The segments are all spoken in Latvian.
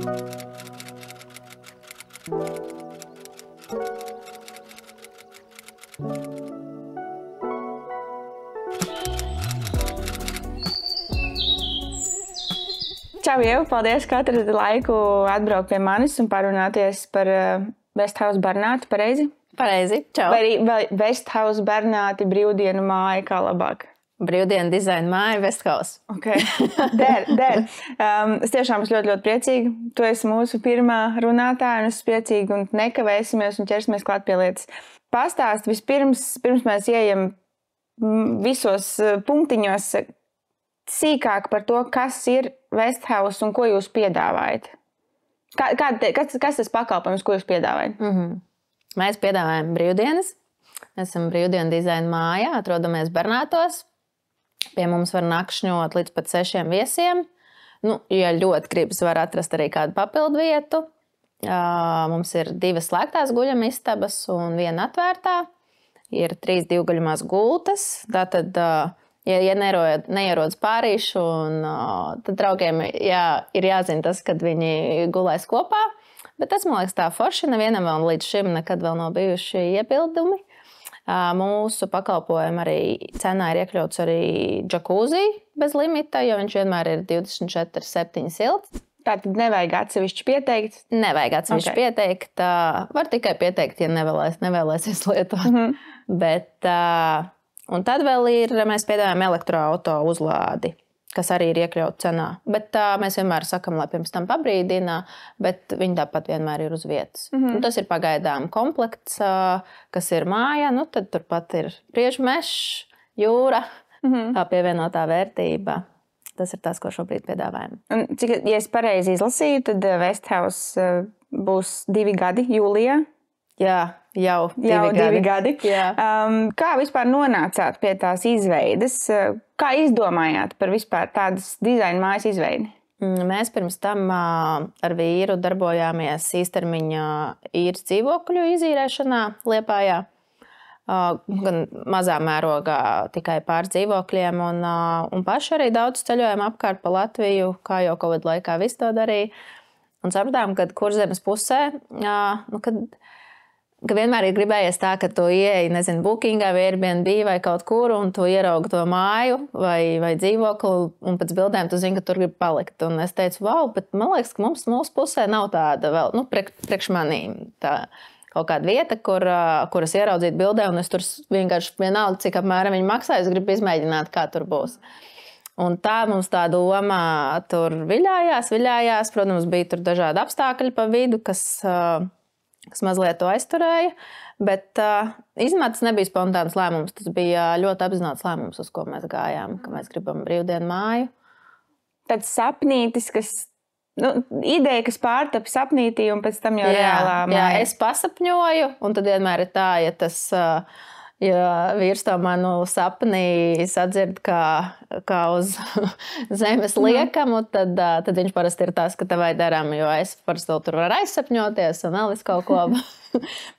Čau, Ieva! Paldies, ka atradi laiku atbraukt pie manis un parunāties par Westhouse Bernāti, pareizi? Pareizi, čau. Vai Westhouse Bernāti brīvdienu māja, kā labāk? Brīvdienu dizaina māja Westhouse. Okay. Der. Es tiešām esmu ļoti, ļoti priecīga. Tu esi mūsu pirmā runātāja, un es esmu priecīga, un nekavēsimies un ķersimies klāt pie lietas. Pastāst vispirms, pirms mēs ieejam visos punktiņos, sīkāk par to, kas ir Westhouse un ko jūs piedāvājat. Kas tas pakalpojums, ko jūs piedāvājat? Mēs piedāvājam brīvdienas. Mēs esam brīvdienu dizaina mājā, atrodamies Bernātos. Pie mums var nakšņot līdz pat 6 viesiem. Ja ļoti gribas, var atrast arī kādu papildu vietu. Mums ir 2 slēgtās guļama istabas un 1 atvērtā. Ir 3 divguļamās gultas. Tātad, ja neierodas pārīšu, tad draugiem ir jāzina tas, kad viņi gulēs kopā. Bet tas, man liekas, tā forši. Nevienam vēl līdz šim nekad vēl nav bijuši iebildumi. Mūsu pakalpojumu arī cenā ir iekļauts arī džakūzi bez limita, jo viņš vienmēr ir 24/7 silts. Tātad nevajag atsevišķi pieteikt? Nevajag atsevišķi pieteikt. Var tikai pieteikt, ja nevēlēsies lietot. Bet, un tad vēl mēs piedāvājam elektroauto uzlādi, kas arī ir iekļauts cenā. Bet mēs vienmēr sakam, lai pirms tam pabrīdina, bet viņi tāpat vienmēr ir uz vietas. Tas ir pagaidām komplekts, kas ir māja, tad turpat ir priežu mežs, jūra, tā pievienotā vērtība. Tas ir tas, ko šobrīd piedāvājam. Un, ja es pareizi izlasīju, tad Westhouse būs 2 gadi jūlijā. Jā, jau 2 gadi. Jā. Kā vispār nonācāt pie tās izveides? Kā izdomājāt par vispār tādas dizaina mājas izveidi? Mēs pirms tam ar vīru darbojāmies īstermiņa īres dzīvokļu izīrēšanā Liepājā. Gan mazā mērogā tikai pāris dzīvokļiem un paši arī daudz ceļojam apkārt pa Latviju, kā jau Covid laikā visu to darīja. Un sapratām, ka Kurzemes pusē, ka vienmēr ir gribējies tā, ka tu ieeji, Bookingā vai Airbnb vai kaut kur, un tu ieraugi to māju vai dzīvokli, un pēc bildēm tu zini, ka tur grib palikt. Un es teicu, wow, bet man liekas, ka mūsu pusē nav tāda vēl, priekš manīm tā kaut kāda vieta, kuras ieraudzīt bildē, un es tur vienkārši vienalga, cik apmēram viņi maksā, es gribu izmēģināt, kā tur būs. Un tā mums tā doma tur viļājās. Protams, bija tur dažādi apstākļi pa vidu, kas mazliet to aizturēja, bet izmētas nebija spontāns lēmums. Tas bija ļoti apzināts lēmums, uz ko mēs gājām, ka mēs gribam brīvdienu māju. Tāds sapnītis, ideja, kas pārtapa sapnītī un pēc tam jau reālā māja. Jā, es pasapņoju, un tad vienmēr ir tā, ja vīrs to manu sapnī sadzird kā uz zemes liekamu, tad viņš parasti ir tas, ka tavai darām, jo es parasti tur varu aizsapņoties un vēl visu kaut ko.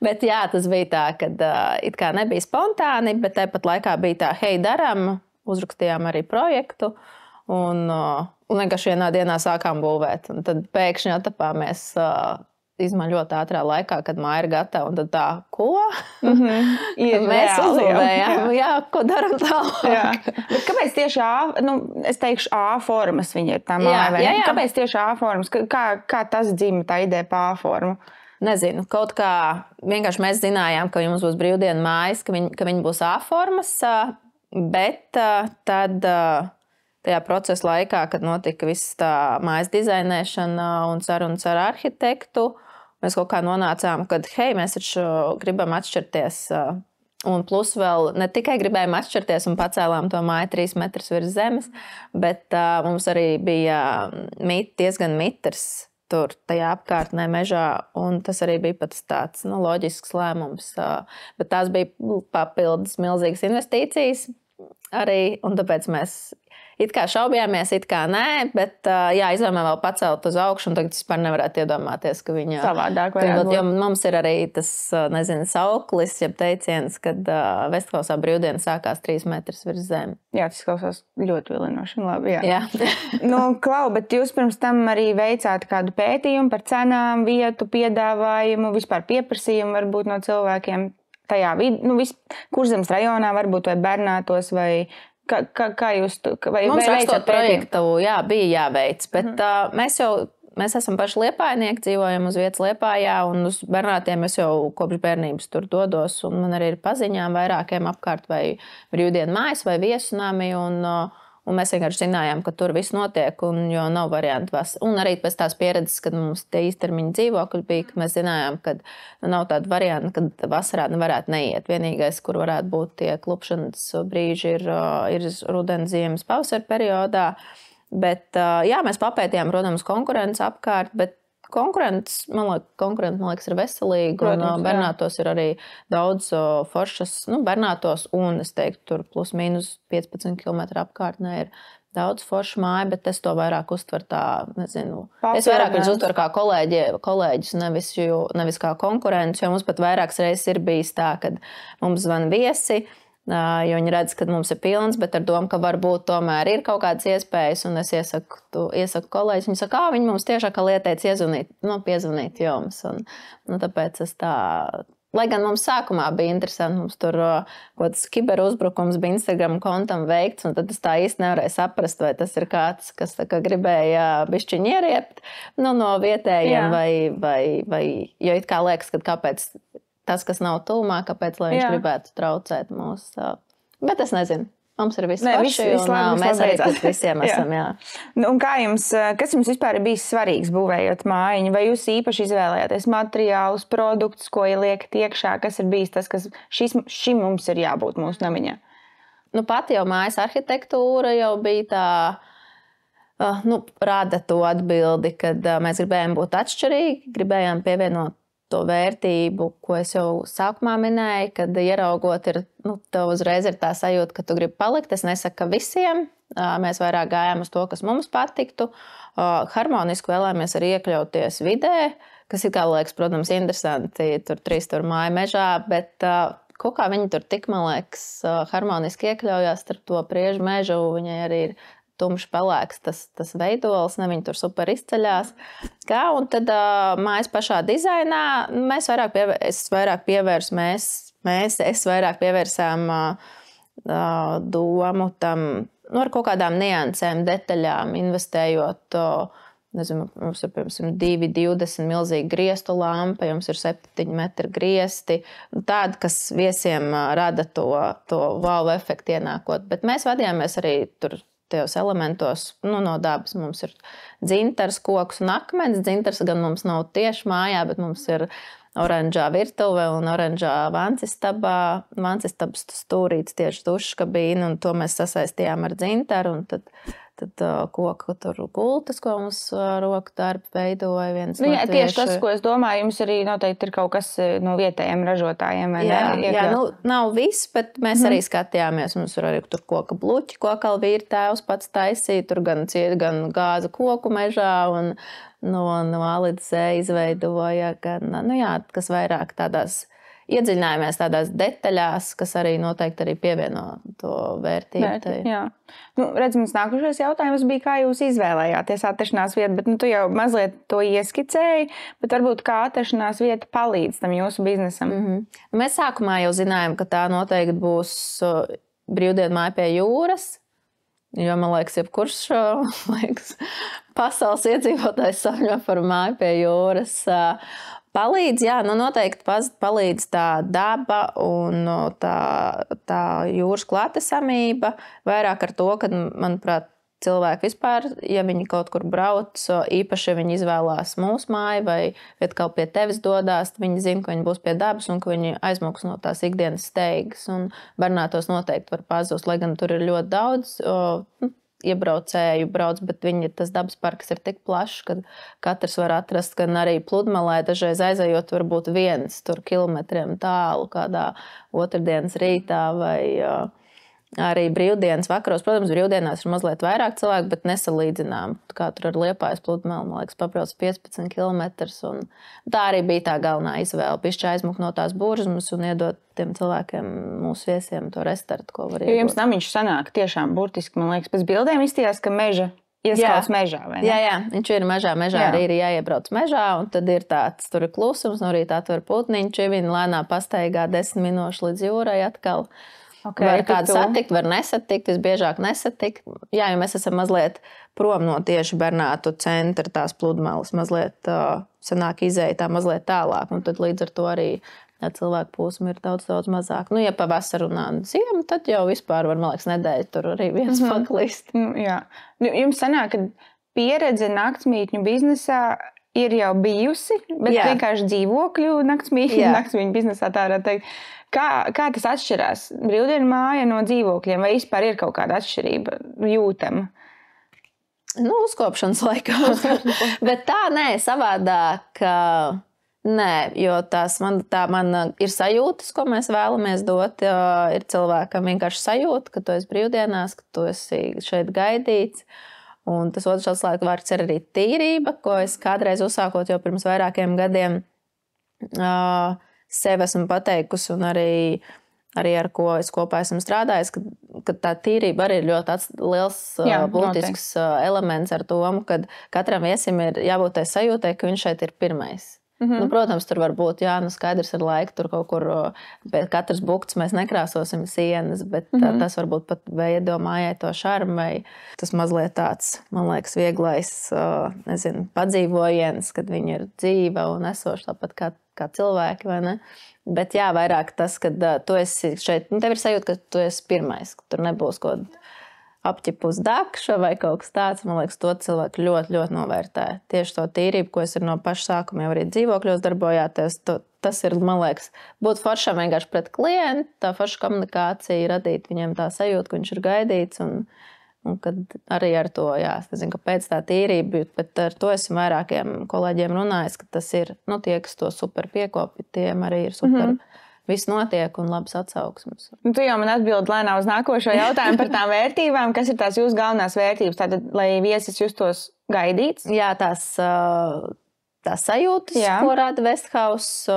Bet jā, tas bija tā, kad it kā nebija spontāni, bet tāpat laikā bija tā, hei, daram, uzrakstījām arī projektu un vienkārši vienā dienā sākām būvēt. Un tad pēkšņi atapāmies ļoti ātrā laikā, kad māja ir gatava. Un tad tā, ko? Mēs uzlūdējām, ko daram tālāk. Bet kāpēc tieši es teikšu A formas viņa ir tā māja? Jā. Kāpēc tieši A formas? Kā tas dzima tā ideja pa A formu? Nezinu, kaut kā vienkārši mēs zinājām, ka mums būs brīvdienu mājas, ka viņi būs A formas, bet tad tajā procesa laikā, kad notika viss tā mājas dizainēšana un sarunas ar arhitektu, mēs kaut kā nonācām, ka, hei, mēs taču gribam atšķirties. Un plus vēl ne tikai gribējām atšķirties un pacēlām to māju 3 metrus virs zemes, bet mums arī bija diezgan mitrs tur tajā apkārtnē mežā, un tas arī bija pats tāds loģisks lēmums. Bet tās bija papildus milzīgas investīcijas arī, un tāpēc mēs it kā šaubījāmies, it kā nē, bet jā, izlēmām vēl pacelt uz augšu, un tagad vispār nevarētu iedomāties, ka viņa savādāk varētu būt. Jo mums ir arī tas, nezinu, sauklis, jeb teiciens, kad Vestklausā brīvdiena sākās 3 metrus virs zemes. Jā, tas klausās ļoti vilinoši un labi. Jā. Klau, bet jūs pirms tam arī veicāt kādu pētījumu par cenām, vietu, piedāvājumu, vispār pieprasījumu varbūt no cilvēkiem tajā Kurzemes rajonā varbūt vai Bernātos vai... Kā jūs mums rakstot projektu, jā, bija jāveic, bet mēs esam paši liepājnieki, dzīvojam uz vietas Liepājā, un uz Bernātiem es jau kopš bērnības tur dodos, un man arī ir paziņām vairākiem apkārt vai brīvdienu mājas vai viesunami, un mēs vienkārši zinājām, ka tur viss notiek, un jo nav variantu. Un arī pēc tās pieredzes, kad mums tie īstermiņa dzīvokļi bija, ka mēs zinājām, ka nav tāda varianta, kad vasarā varētu neiet. Vienīgais, kur varētu būt tie klupšanas brīži, ir rudens, ziemas, pavasara periodā. Bet, jā, mēs papētījām, protams, konkurences apkārt, bet konkurence, man liekas, ir veselīga. Protams, un Bernātos ir arī daudz foršas, Bernātos un, es teiktu, tur plus mīnus 15 km apkārtnē ir daudz foršu māju, bet es to vairāk uztveru tā, nezinu. Es vairāk viņus uztveru kā kolēģis, nevis kā konkurenci, jo mums pat vairākas reizes ir bijis tā, kad mums zvan viesi, jo viņi redz, ka mums ir pilns, bet ar domu, ka varbūt tomēr ir kaut kādas iespējas, un es iesaku kolēģis, viņi saka, viņi mums tiešām kā lieteic piezvanīt jums, un tāpēc es tā, lai gan mums sākumā bija interesanti, mums tur kāds kiberuzbrukums bija Instagram kontam veikts, un tad es tā īsti nevarēju saprast, vai tas ir kāds, kas tā kā gribēja bišķiņi ieriept, no vietējiem, vai, jo it kā liekas, ka kāpēc tas, kas nav tūmā, kāpēc lai viņš gribētu traucēt mūs. Bet es nezinu. Mums ir viss paši, un mēs arī pēc visiem esam, jā. Un kas jums vispār ir bijis svarīgs būvējot mājiņu? Vai jūs īpaši izvēlējāties materiālus, produktus, ko ieliekat iekšā? Kas ir bijis tas, kas šim mums ir jābūt mūsu namiņā? Pat jau mājas arhitektūra jau bija tā, rada to atbildi, kad mēs gribējām būt atšķirīgi, gribējām pievienot to vērtību, ko es jau sākumā minēju, kad ieraugot, tev uzreiz ir tā sajūta, ka tu gribi palikt. Es nesaku, ka visiem. Mēs vairāk gājām uz to, kas mums patiktu. Harmoniski vēlējāmies arī iekļauties vidē, kas ir, kā liekas, protams, interesanti. Tur 3 tur māja mežā, bet kaut kā viņi tur tik, man liekas, harmoniski iekļaujās starp to priežu mežu. Viņai arī ir tumši pelēks tas veidols, viņi tur super izceļās. Un tad mājas pašā dizainā es vairāk pievērsām domu tam, ar kaut kādām niansēm, detaļām, investējot, nezinu, mums ir, piemēram, 2,20 milzīgi griestu lampa, jums ir 7 metri griesti, tādi, kas viesiem rada to wow efektu ienākot. Bet mēs vadījāmies arī tur tajos elementos, no dabas mums ir dzintars, koks un akmens. Dzintars gan mums nav tieši mājā, bet mums ir oranžā virtuve un oranžā vancistabas stūrīts tieši duškabīna, un to mēs sasaistījām ar dzintaru, un tad koku tur gultas, ko mums roku darbi veidoja viens latviešu. Tieši tas, ko es domāju, jums arī noteikti ir kaut kas no vietējiem ražotājiem. Jā, nav viss, bet mēs arī skatījāmies. Mums ir arī tur koka bluķi, Kokalvīra tēvs pats taisīja, tur gan gāza koku mežā un no A līdz Z izveidoja, kas vairāk tādās iedziļinājāmies tādās detaļās, kas arī noteikti arī pievieno to vērtību. Jā. Redz, mums nākušais jautājums bija, kā jūs izvēlējāties atrašanās vietu, bet tu jau mazliet to ieskicēji, bet varbūt kā atrašanās vieta palīdz tam jūsu biznesam. Mēs sākumā jau zinājām, ka tā noteikti būs brīvdienu māja pie jūras, jo, man liekas, jebkurš pasaules iedzīvotājs sapņo par māju pie jūras. Palīdz, jā, noteikti palīdz tā daba un tā jūras klātesamība. Vairāk ar to, ka, manuprāt, cilvēki vispār, ja viņi kaut kur brauc, īpaši, ja viņi izvēlās mūsu māju vai kaut pie tevis dodās, viņi zina, ka viņi būs pie dabas un ka viņi aizmuks no tās ikdienas steigas. Un Bernātos noteikti var pazust, lai gan tur ir ļoti daudz iebraucēju brauc, bet tas dabas parks ir tik plašs, ka katrs var atrast, gan arī pludmalē, dažreiz aizejot varbūt viens tur kilometriem tālu kādā otrdienas rītā vai Arī brīvdienas vakaros, protams, brīvdienās ir mazliet vairāk cilvēku, bet nesalīdzinām. Kā tur ar Liepājas pludmali, man liekas, pabrauc 15 km. Tā arī bija tā galvenā izvēle. Pišķi aizmukt no tās burzmas un iedot tiem cilvēkiem, mūsu viesiem, to restartu, ko var iedot. Jums namiņš sanāk tiešām burtiski, man liekas, pēc bildēm izstījās, ka meža ieskauts mežā, vai ne? Jā, viņš ir mežā arī ir jāiebrauc mežā, un tad ir tāds, tur ir klusums, no rītā tur ir putniņš, čivini lēnā pastaigā 10 minūšu līdz jūrai atkal. Okay, var kādu satikt, var nesatikt, visbiežāk nesatikt. Jā, jo mēs esam mazliet prom no tieši Bernātu centra tās pludmales, mazliet sanāk izēja tā mazliet tālāk, un tad līdz ar to arī cilvēku plūsma ir daudz mazāk. Nu, ja pavasar un ziemu, tad jau vispār var, man liekas, nedēļu tur arī viens paklīst. Jā. Jums sanāk, ka pieredze naktsmītņu biznesā ir jau bijusi, bet vienkārši dzīvokļu naktsmītņu biznesā tā varētu teikt. Kā tas atšķirās brīvdienu māja no dzīvokļiem? Vai vispār ir kaut kāda atšķirība jūtama? Nu, uzkopšanas laikā. Bet tā, nē, savādāk. Nē, jo man ir sajūtas, ko mēs vēlamies dot. Ir cilvēkam vienkārši sajūta, ka tu esi brīvdienās, ka tu esi šeit gaidīts. Un tas otrs atslēgu vārds ir arī tīrība, ko es kādreiz uzsākot jau pirms vairākiem gadiem sev esmu pateikusi un arī ar ko es kopā esmu strādājis, ka tā tīrība arī ir ļoti liels būtisks elements ar domu, ka katram viesim ir jābūt tai sajūtai, ka viņš šeit ir pirmais. Nu, protams, tur var būt, skaidrs ar laiku, tur kaut kur pēc katras buktas mēs nekrāsosim sienas, bet tas varbūt pat veido mājai to šarmu, vai tas mazliet tāds, man liekas, vieglais, padzīvojiens, kad viņi ir dzīva un esoši tāpat kā cilvēki, vai ne? Bet jā, vairāk tas, kad tu esi šeit, tev ir sajūta, ka tu esi pirmais, ka tur nebūs kaut apķipus dakša vai kaut kas tāds, man liekas, to cilvēku ļoti, ļoti novērtē. Tieši to tīrību, ko es ir no paša sākuma jau arī dzīvokļos darbojāties, tas ir, man liekas, būt foršam vienkārši pret klientu, tā forša komunikācija, radīt viņiem tā sajūta, ka viņš ir gaidīts, un kad arī ar to, es nezinu, kāpēc tā tīrība, bet ar to esmu vairākiem kolēģiem runājis, ka tas ir, tie, kas to super piekopi, tiem arī ir super viss notiek un labas atsauksmes. Tu jau man atbildi lēnā uz nākošo jautājumu par tām vērtībām. Kas ir tās jūsu galvenās vērtības? Tātad, lai viesis justos gaidīts? Jā, tās sajūtas, ko rada Westhouse,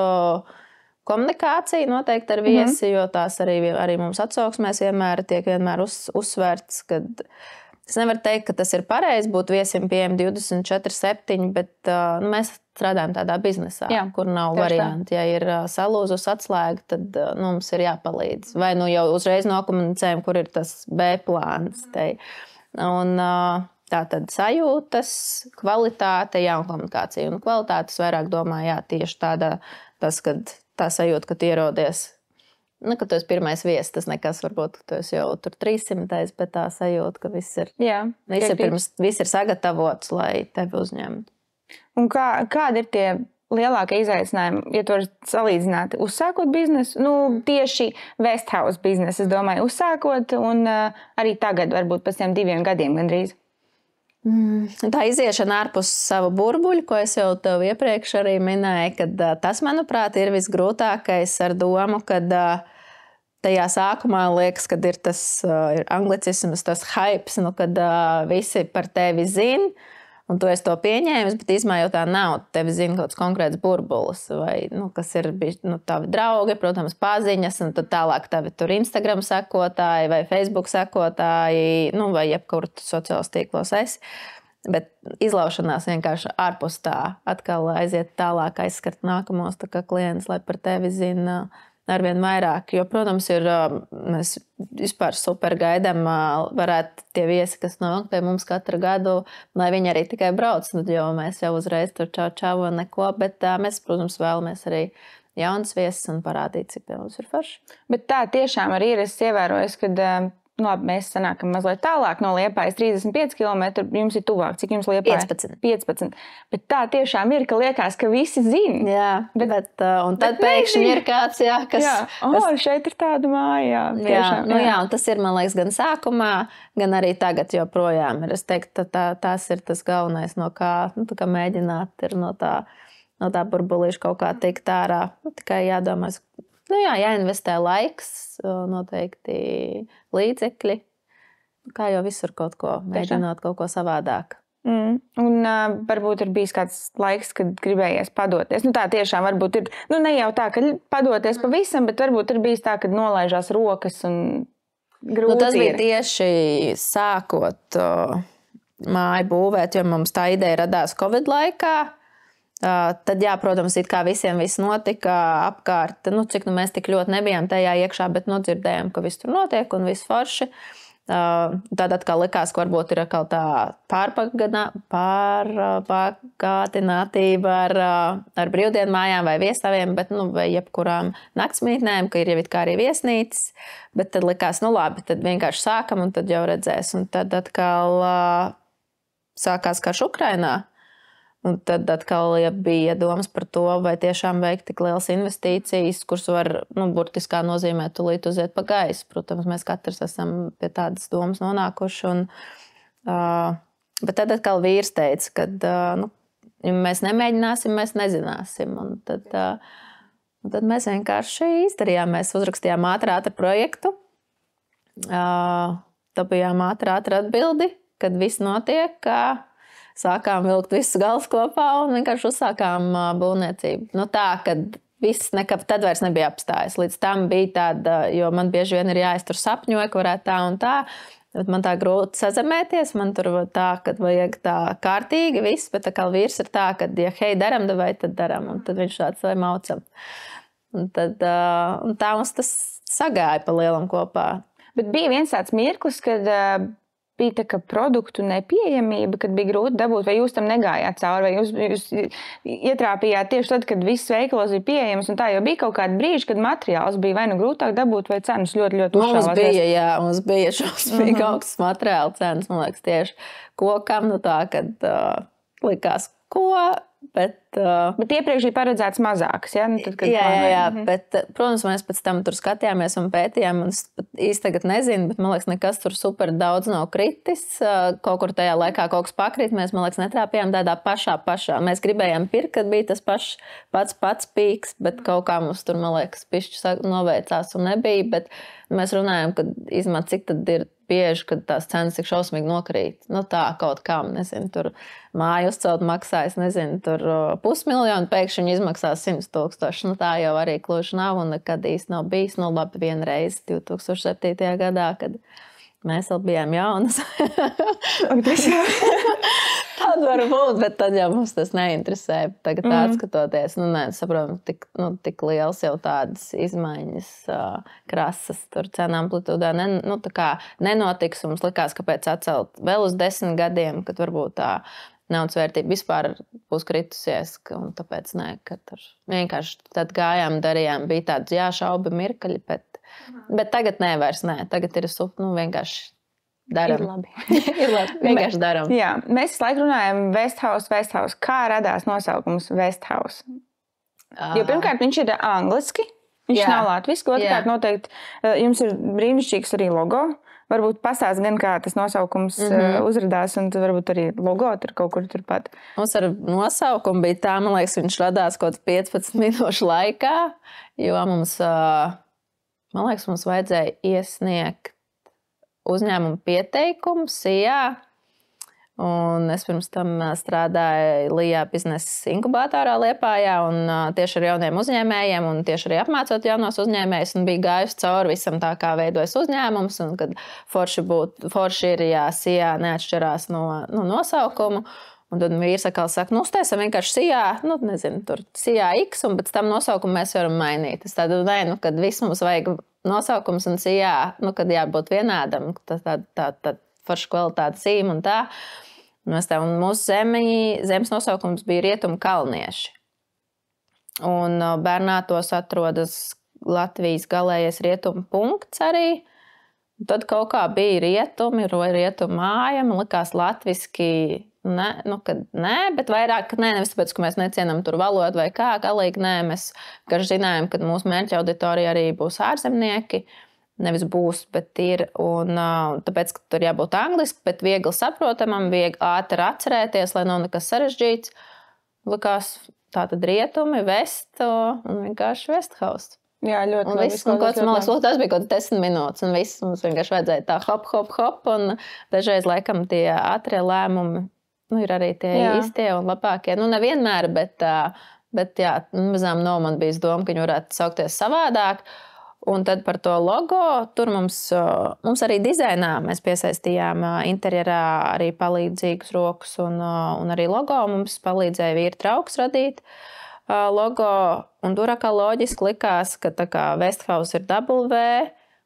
komunikācija noteikti ar viesi, jo tās arī mums atsauksmēs tiek vienmēr uzsvērts, kad es nevaru teikt, ka tas ir pareizi būt viesim pieejam 24/7, bet mēs strādājam tādā biznesā, kur nav varianti. Ja ir salūzus atslēga, tad mums ir jāpalīdz. Vai jau uzreiz nokomunicējam, kur ir tas B plāns. Un tā tad sajūtas, kvalitāte, un komunikācija. Un kvalitātes vairāk domā, tieši tas, kad tā sajūta, ka tu ierodies, ka tu esi pirmais viesis, tas nekas varbūt, ka tu esi jau tur 300, bet tā sajūta, ka viss ir sagatavots, lai tevi uzņemtu. Un kādi ir tie lielākie izaicinājumi, ja tu vari salīdzināt, uzsākot biznesu? Tieši Westhouse biznesu, es domāju, uzsākot, un arī tagad, varbūt pēc tiem 2 gadiem gandrīz. Tā iziešana ārpus sava burbuļa, ko es jau tev iepriekš arī minēju, kad tas, manuprāt, ir visgrūtākais ar domu, kad tajā sākumā liekas, kad ir tas anglicisms, tas hypes, kad visi par tevi zina, un tu esi to pieņēmis, bet īstumā jau tā nav. Tevi zina kaut kāds konkrēts burbulis, vai kas ir tavi draugi, protams, paziņas, un tad tālāk tavi tur Instagram sekotāji vai Facebook sekotāji, vai jebkur sociālos tīklos esi. Bet izlaušanās vienkārši ārpus tā, atkal aiziet tālāk, aizskart nākamos klientus, lai par tevi zina arvien vairāk. Jo, protams, mēs vispār super gaidām, varētu tie viesi, kas nāk pie mums katru gadu, lai viņi arī tikai brauc, jo mēs jau uzreiz tur čau un neko, bet mēs, protams, vēlamies arī jaunas viesis un parādīt, cik pie mums ir forši. Bet tā tiešām arī ir, es ievēroju, kad mēs sanākam mazliet tālāk no Liepājas, 35 km, jums ir tuvāk. Cik jums Liepāja? 15. Bet tā tiešām ir, ka liekas, ka visi zina. Jā, un tad pēkšņi ir kāds, kas... šeit ir tāda māja, tiešām. Un tas ir, man liekas, gan sākumā, gan arī tagad joprojām. Es teiktu, tās ir tas galvenais, no kā mēģināt ir no tā burbulīša kaut kā tikt ārā. Tikai jādomās, Nu jā, jāinvestē laiks, noteikti līdzekļi. Kā jau visur kaut ko, mēģinot kaut ko savādāk. Un varbūt ir bijis kāds laiks, kad gribējies padoties. Nu, tā tiešām varbūt ir, nu, ne jau tā, ka padoties pavisam, bet varbūt ir bijis tā, ka nolaižās rokas un grūti. Nu, tas bija tieši sākot māju būvēt, jo mums tā ideja radās Covid laikā. Tad, jā, protams, it kā visiem viss notika apkārt, nu, cik nu mēs tik ļoti nebijām tajā iekšā, bet nodzirdējām, ka viss tur notiek un viss forši. Tad atkal likās, ka varbūt ir atkal tā pārpagātinātība ar brīvdienu mājām vai viesnaviem, bet, nu, vai jebkurām naktsmītnēm, ka ir jau it kā arī viesnīcas, bet tad likās, nu labi, tad vienkārši sākam un tad jau redzēs. Un tad atkal sākās karš Ukrainā. Un tad atkal bija domas par to, vai tiešām veikt tik lielas investīcijas, kuras var, nu, burtiskā nozīmē tūlīt uziet pa gaisu. Protams, mēs katrs esam pie tādas domas nonākuši. Bet tad atkal vīrs teica, ka, nu, ja mēs nemēģināsim, mēs nezināsim. Un tad mēs vienkārši izdarījām. Mēs uzrakstījām ātru projektu. Dabījām ātru atbildi, kad viss notiek, sākām vilkt visus galus kopā un vienkārši uzsākām būvniecību. Nu tā, kad viss tad vairs nebija apstājis. Līdz tam bija tāda, jo man bieži vien ir jāiztur sapņoja, ka varētu tā un tā. Bet man tā grūti sazemēties, man tur tā, kad vajag tā kārtīgi viss, bet tā kā vīrs ir tā, ka, ja hei, daram, vai tad daram. Un tad viņš tāds vai maucam. Un tā mums tas sagāja pa lielam kopā. Bet bija viens tāds mirklis, kad bija tā kā produktu nepieejamība, kad bija grūti dabūt, vai jūs tam negājāt cauri, vai jūs ietrāpījāt tieši tad, kad viss veikalos bija pieejams, un tā jau bija kaut kāda brīža, kad materiāls bija vai nu grūtāk dabūt, vai cenas ļoti uzšāvās. Mums bija šausmīgi augsts materiāla cenas, man liekas, tieši kokam, nu tā, kad likās, ko, bet iepriekš bija paredzēts mazāks, ja? Nu, tad, jā, bet, protams, mēs pēc tam tur skatījāmies un pētījām, un es īsti tagad nezinu, bet, man liekas, nekas tur super daudz nav kritis. Kaut kur tajā laikā kaut kas pakrit, mēs, man liekas, netrāpījām tādā pašā. Mēs gribējām pirkt, kad bija tas pats pīks, bet kaut kā mums tur, man liekas, pišķi noveicās un nebija, bet mēs runājam, ka izmāt, cik tad ir bieži, kad tās cenas tik šausmīgi nokrīt. Nu tā, kaut kam, nezinu, tur māju uzcelt maksājas, nezinu, tur 500 000, pēkšņi viņi izmaksās 100 000. Nu tā jau arī kluži nav un nekad īsti nav bijis. Nu labi, vienreiz 2007. gadā, kad mēs vēl bijām jaunas. Tad var būt, bet tad jau mums tas neinteresē. Tagad atskatoties, nu nē, saprotam, tik liels jau tādas izmaiņas krasas tur cena amplitūdā tā kā nenotiks. Mums likās, kāpēc atcelt vēl uz 10 gadiem, kad varbūt tā naudas vērtība vispār būs kritusies, un tāpēc nē, ka tur vienkārši tad gājām, darījām, bija tāds šaubi mirkaļi, bet tagad nē, vairs nē. Tagad ir vienkārši daram. Ir labi. Ir labi. Vienkārši daram. Jā, mēs visu laiku runājam Westhouse. Kā radās nosaukums Westhouse? Jo pirmkārt, viņš ir angliski, viņš nav latviski, otrkārt noteikti jums ir brīnišķīgs arī logo. Varbūt pastāst gan, kā tas nosaukums uzradās, un tad varbūt arī logo tur kaut kur turpat. Mums ar nosaukumu bija tā, man liekas, viņš radās kaut 15 minūšu laikā, jo mums, man liekas, mums vajadzēja iesniegt uzņēmumu pieteikumu SIA, un es pirms tam strādāju LIA biznesa inkubatorā Liepājā, un tieši ar jauniem uzņēmējiem, un tieši arī apmācot jaunos uzņēmējus, un bija gājusi cauri visam tā, kā veidojas uzņēmums, un kad forši ir, ja SIA neatšķirās no nosaukumu, un tad vīrs atkal saka, uztaisam vienkārši SIA, nezinu, tur SIA X, un pēc tam nosaukumu mēs varam mainīt. Es tādu, kad viss mums vajag nosaukums un SIA, kad jābūt vienādam, tā forša kvalitāte zīme un tā. Un mūsu zemes nosaukums bija Rietumu Kalnieši. Un Bernātos atrodas Latvijas galējais rietumu punkts arī. Un tad kaut kā bija rietumi, rietumu māja, man likās latviski, kad nē, bet vairāk, nevis tāpēc, ka mēs necienam tur valodu vai kā, galīgi nē, mēs zinājām, ka mūsu mērķa auditorija arī būs ārzemnieki. Nevis būs, bet ir. Un, tāpēc, ka tur jābūt angliski, bet viegli saprotamam, viegli ātri atcerēties, lai nav nekas sarežģīts. Likās tātad rietumi, West un vienkārši Westhouse. Jā, ļoti Un labi. viss, un kaut, man liekas, tas bija kaut kāds 10 minūtes, un viss mums vienkārši vajadzēja tā hop, un dažreiz, laikam, tie ātrie lēmumi, ir arī tie īstie un labākie. Nevienmēr, bet jā, mazām man bija doma, ka viņi varētu saukties savādāk. Un tad par to logo, tur mums arī dizainā mēs piesaistījām interjerā arī palīdzīgus rokas un arī logo. Mums palīdzēja vīra trauks radīt logo. Un tur kā loģiski likās, ka tā kā Westhouse ir W,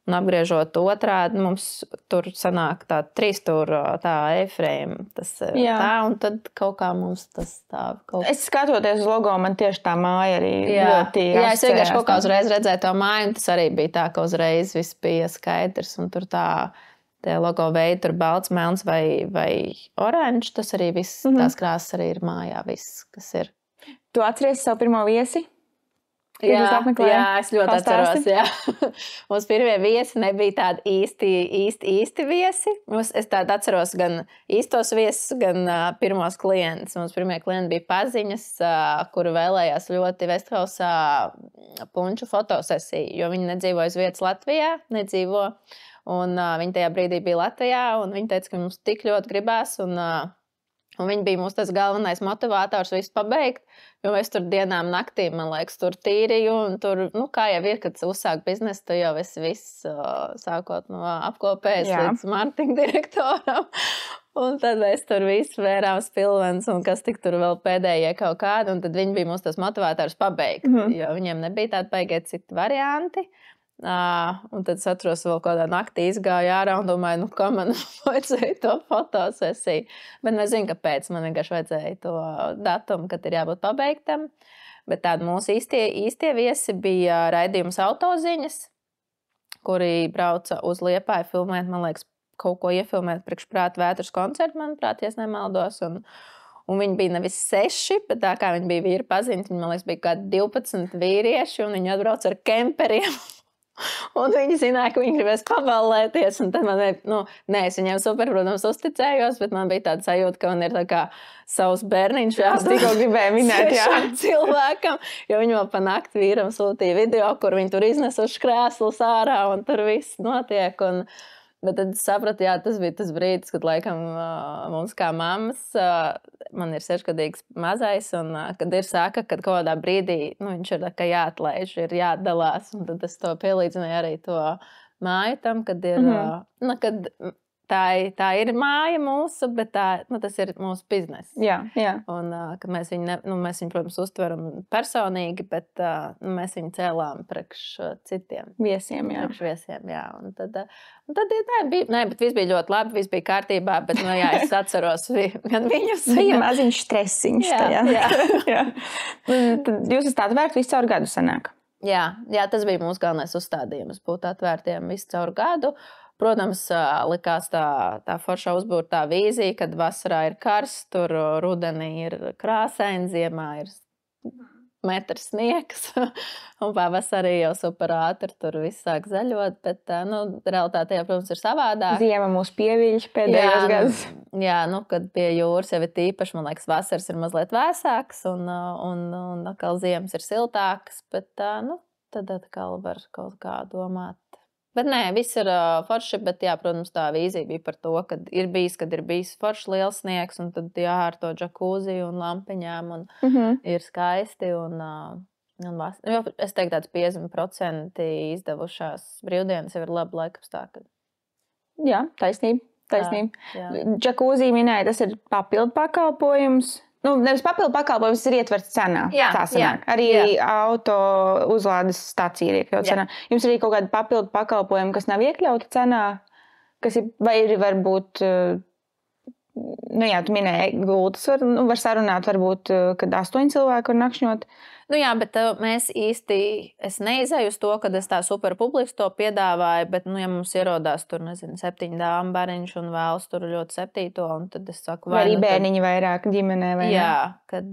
un apgriežot otrādi, mums tur sanāk tā 3 stūra tā e-frame. Tas tā, un tad kaut kā mums tas tā. Es skatoties uz logo, man tieši tā māja arī ļoti jā, es vienkārši kaut kā uzreiz redzēju to māju, un tas arī bija tā, ka uzreiz viss bija skaidrs, un tur tā tie logo veidi, tur balts, melns vai oranžs, tas arī viss, tās krāsas arī ir mājā, viss, kas ir. Tu atceries savu pirmo viesi? Jā, es ļoti atceros. Jā. Mums pirmie viesi nebija tādi īsti viesi. Es tādu atceros gan īstos viesus, gan pirmos klientus. Mums pirmie klienti bija paziņas, kuri vēlējās ļoti Westhausā punču fotosesiju, jo viņi nedzīvo uz vietas Latvijā, un viņi tajā brīdī bija Latvijā, un viņi teica, ka mums tik ļoti gribās, un viņi bija mūsu tas galvenais motivators visu pabeigt, jo mēs tur dienām, naktīm, man liekas, tur tīrīju, un tur, kā jau ir, kad uzsāk biznesu, tu jau esi viss, sākot no apkopējas līdz marketinga direktoram. Un tad mēs tur visu vērām spilvens, un kas tik tur vēl pēdējie kaut kādi, un tad viņi bija mūsu tas motivators pabeigt, jo viņiem nebija tādi baigie citi varianti. Un tad es atceros, vēl kādā naktī izgāju ārā un domāju, kā man vajadzēja to fotosesiju. Bet es zinu, kāpēc man vienkārši vajadzēja to datumu, kad ir jābūt pabeigtam. Bet tādi mūsu īstie viesi bija raidījums Autoziņas, kuri brauca uz Liepāju filmēt, man liekas, kaut ko iefilmēt priekšprāt Vētras koncertu, manuprāt, ja es nemaldos. Un viņi bija nevis 6, bet tā kā viņi bija vīri paziņas, viņi, man liekas, bija kādi 12 vīrieši, un viņi atbrauc ar kemperiem. Un viņi zināja, ka viņi gribēs paballēties. Un tad man es viņiem super, protams, uzticējos, bet man bija tāda sajūta, ka man ir tā kā savs bērniņš. Es tikko gribēju minēt, cilvēkam, jo viņi vēl pa nakti vīram sūtīja video, kur viņi tur iznesuši krēslus ārā un tur viss notiek. Bet tad es sapratu, tas bija tas brīdis, kad laikam mums kā mammas, man ir 6-gadīgs mazais, un kad ir saka, ka kaut kādā brīdī viņš ir jāatlaiž, ir jāatdalās, un tad es to pielīdzināju arī to māju tam, kad ir, kad tā ir māja mūsu, bet tas ir mūsu bizness. Jā. Un ka mēs viņu, protams, uztveram personīgi, bet mēs viņu cēlām priekš citiem viesiem. Priekš viesiem, jā. Un tad bet viss bija ļoti labi, viss bija kārtībā, bet, es atceros gan viņus. Bija maziņš stresiņš tajā. Jā. Tad jūs esat atvērti visu caur gadu sanāk? Jā, tas bija mūsu galvenais uzstādījums, būt atvērtiem visu caur gadu. Protams, likās tā foršā uzbūrtā vīzija, kad vasarā ir karsts, tur rudenī ir krāsaini, ziemā ir metrs sniegs, un pavasarī jau super ātri tur viss sāk zaļot, bet realitātē, protams, ir savādāk. Ziema mūs pieviļ pēdējos gadus. Jā, kad pie jūras jau ir tīpaši, man liekas, vasaras ir mazliet vēsāks, un atkal ziemas ir siltākas, bet tad atkal var kaut kā domāt. Bet nē, viss ir forši, bet, protams, tā vīzija bija par to, kad ir bijis forši liels sniegs, un tad ar to džakūzi un lampiņām, un ir skaisti, es teiktu, tāds 50% izdevušās brīvdienas jau ir labi laikapstākļi. Jā, taisnība. Džakūzi minēja, tas ir papildu pakalpojums. Nevis papildu pakalpojums, ir ietverts cenā. Tā sanāk. Arī auto uzlādes stācija ir iekļauta cenā. Jums ir arī kaut kādi papildu pakalpojumi, kas nav iekļauti cenā? Vai ir varbūt, tu minēji gultas, var sarunāt varbūt, kad 8 cilvēki var nakšņot? Bet mēs īsti, es neizēju uz to, kad es tā super publiski to piedāvāju, bet, ja mums ierodās tur, 7 dāmu bariņš un vēlas tur ļoti 7, un tad es saku, vai arī bērniņi vairāk ģimenē, vai ne? Jā, kad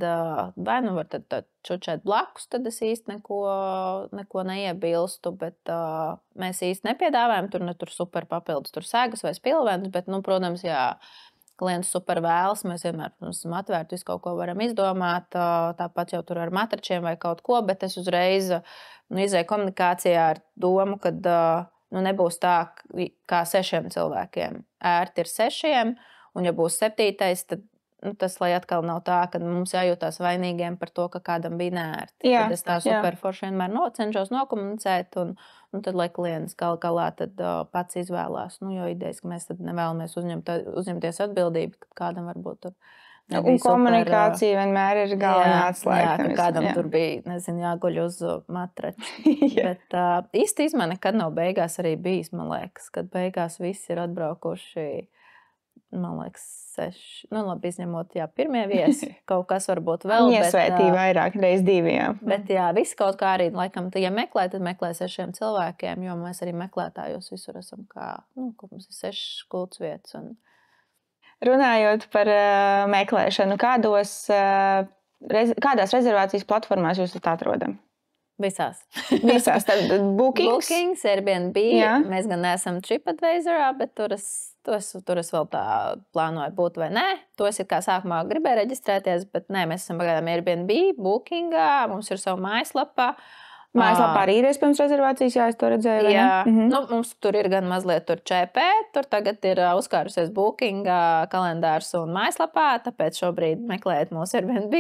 vai var tad čučēt blakus, tad es īsti neko neiebilstu, bet mēs īsti nepiedāvājam tur super papildus tur segas vai spilvens, bet, protams, klients super vēlas, mēs vienmēr, protams, esam atvērti, visu kaut ko varam izdomāt, tāpat jau tur ar matračiem vai kaut ko, bet es uzreiz izēju komunikācijā ar domu, ka nebūs tā, kā 6 cilvēkiem. Ērti ir 6, un ja būs 7, tad tas, lai atkal nav tā, ka mums jājūtās vainīgiem par to, ka kādam bija neērti. Tad es tā superforši vienmēr cenšos nokomunicēt, un tad, lai klients galā tad pats izvēlās. Jo idejas, ka mēs tad nevēlamies uzņemties atbildību, kad kādam varbūt tur un komunikācija vienmēr ir galvenā atslēga. Jā, ka kādam tur bija, nezinu, jāguļ uz matrača. Bet īsti man nekad nav beigās arī bijis, man liekas, kad beigās visi ir atbraukuši. Man liekas, 6. Labi, izņemot, pirmie viesi. Kaut kas varbūt vēl. Iesvētīja vairāk, reiz 2. Bet visi kaut kā arī, laikam, ja meklē, tad meklē 6 cilvēkiem, jo mēs arī meklētājos visur esam kā, ka mums ir 6 kults vietas. Runājot par meklēšanu, kādās rezervācijas platformās jūs esat atrodami? Visās. Visās. Tad Bookings, Airbnb. Jā. Mēs gan neesam TripAdvisorā, bet tur es vēl tā plānoju būt vai nē. To es kā sākumā gribēju reģistrēties, bet nē, mēs esam pagaidām Airbnb, Bookingā, mums ir savu mājaslapā. Mājaslapā arī ir iespējams rezervācijas, jā, es to redzēju. Jā, mums tur ir gan mazliet tur ČP, tur tagad ir uzkārusies Bookingā kalendārs un mājaslapā, tāpēc šobrīd meklējiet mūsu Airbnb.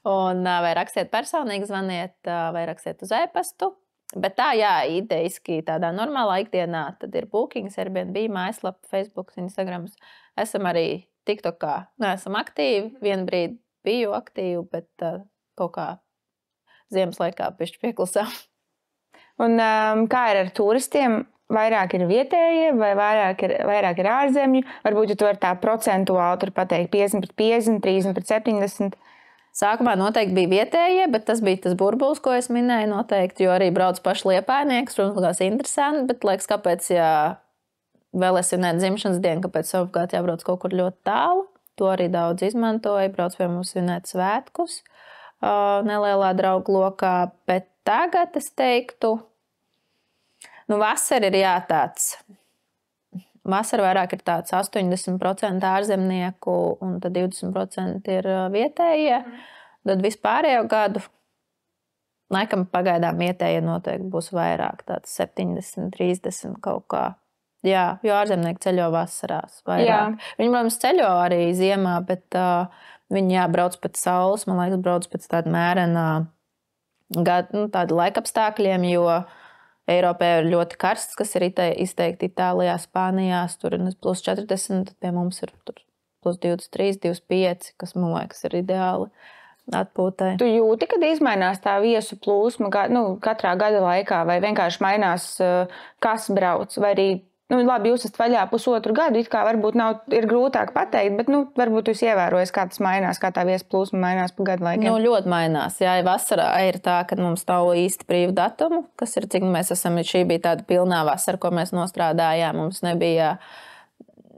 Un vai rakstiet personīgi, zvaniet, vai rakstiet uz e-pastu. Bet tā, idejiski tādā normālā ikdienā tad ir Bookings, Airbnb, mājaslapa, Facebook, Instagrams. Esam arī TikTokā. Neesam aktīvi, vienu brīdi biju aktīvi, bet kaut kā ziemas laikā pišķi pieklusām. Un kā ir ar turistiem? Vairāk ir vietējie vai vairāk ir ārzemju? Varbūt, ja tu vari tā procentuāli tur pateikt 50/50, 30/70. Sākumā noteikti bija vietējie, bet tas bija tas burbulis, ko es minēju noteikti, jo arī brauc paši liepājnieks, protams, likās interesanti, bet liekas, kāpēc, ja vēl es svinētu dzimšanas dienu, kāpēc savukārt jābrauc kaut kur ļoti tālu. To arī daudz izmantoja, brauc pie mums svinēt svētkus nelielā draugu lokā, bet tagad es teiktu, vasara ir tāds. Vasara vairāk ir tāds 80% ārzemnieku un tad 20% ir vietējie. Tad vispārējo gadu, laikam pagaidām vietējie noteikti būs vairāk, tāds 70-30 kaut kā. Jā, jo ārzemnieki ceļo vasarās vairāk. Jā. Viņi, protams, ceļo arī ziemā, bet viņi brauc pēc saules, man liekas, brauc pēc tāda mērena tāda laikapstākļiem, jo Eiropā ir ļoti karsts, kas ir izteikti Itālijā, Spānijā, tur ir +40, pie mums ir +23, 25, kas, man liekas, ir ideāli atpūtai. Tu jūti, kad izmainās tā viesu plūsma katrā gada laikā, vai vienkārši mainās, kas brauc, vai arī, labi, jūs esat vaļā pusotru gadu, it kā varbūt ir grūtāk pateikt, bet, varbūt jūs ievērojat, kā tas mainās, kā tā viesu plūsma mainās pa gadu laikiem. Ļoti mainās. Jā, vasarā ir tā, ka mums nav īsti brīvu datumu, kas ir, cik mēs esam, šī bija tāda pilnā vasara, ko mēs nostrādājām. Mums nebija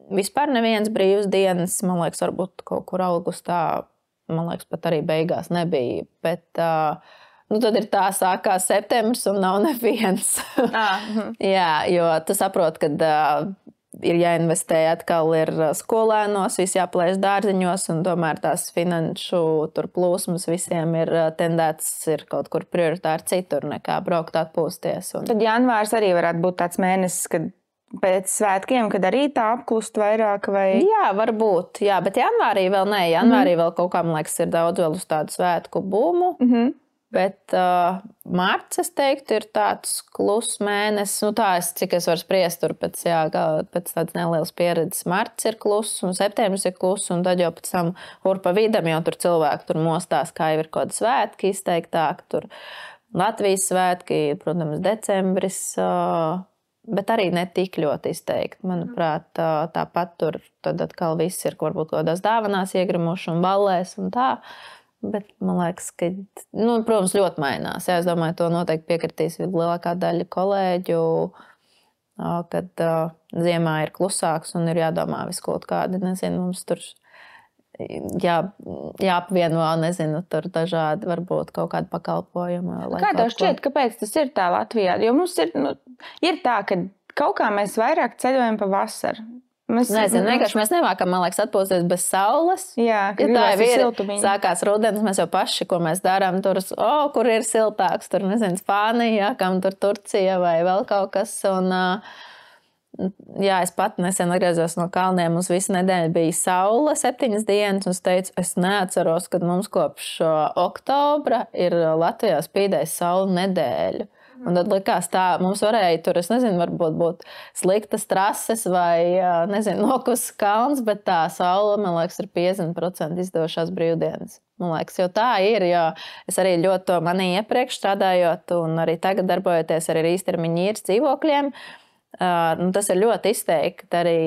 vispār nevienas brīvas dienas, man liekas, varbūt kaut kur augustā, man liekas, pat arī beigās nebija, bet tad ir tā, sākās septembris un nav neviens. Jā, jo tu saproti, kad ir jāinvestē atkal ir skolēnos, viss jāplēš dārziņos, un tomēr tās finanšu plūsmas visiem ir tendētas ir kaut kur prioritāri citur nekā braukt atpūsties. Tad janvārs arī varētu būt tāds mēnesis, kad pēc svētkiem, kad arī tā apklust vairāk vai? Jā, varbūt, jā, bet janvārī vēl ne. Janvārī vēl kaut kā, man liekas, ir daudz vēl uz tādu svētku būmu. Bet marts, es teiktu, ir tāds klus mēnesis. Cik es varu spriest tur pēc tādas nelielas pieredzes. Marts ir klus un septembris ir klus, un tad jau pēc tam pa vidam jau tur cilvēki tur mostās, kā jau ir kaut kādi svētki izteiktāk. Tur Latvijas svētki, protams, decembris, bet arī ne tik ļoti izteikti. Manuprāt, tāpat tur tad atkal viss ir varbūt kaut kādās dāvanās iegrimuši un ballēs un tā. Bet man liekas, ka, protams, ļoti mainās. Jā, es domāju, to noteikti piekritīs lielākā daļa kolēģu, kad ziemā ir klusāks un ir jādomā visu kaut kādi, nezinu, mums tur jāapvieno, nezinu, tur dažādi varbūt kaut kādi pakalpojumi. Kā tev šķiet, kāpēc tas ir tā Latvijā? Jo mums ir tā, ka kaut kā mēs vairāk ceļojam pa vasaru. Nezinu, vienkārši mēs nemākam, man liekas, atpūsties bez saules. Jā, ka tā ir ir siltumiņa. Sākās rudens, mēs jau paši, ko mēs darām, tur, kur ir siltāks, tur, nezinu, Spānija, kam tur Turcija vai vēl kaut kas. Un, jā, es pat nesen atgriezos no kalniem, mums visu nedēļu bija saule 7 dienas, un es teicu, es neatceros, kad mums kopš oktobra ir Latvijā spīdējis saule nedēļu. Un tad likās tā, mums varēja tur, es nezinu, varbūt būt sliktas trases vai, nezinu, nokusis kalns, bet tā saule, man liekas, ir 50% izdevušās brīvdienas. Man liekas, jo tā ir, jo es arī ļoti to manīju iepriekš strādājot un arī tagad darbojoties arī īstermiņa īres dzīvokļiem. Tas ir ļoti izteikti arī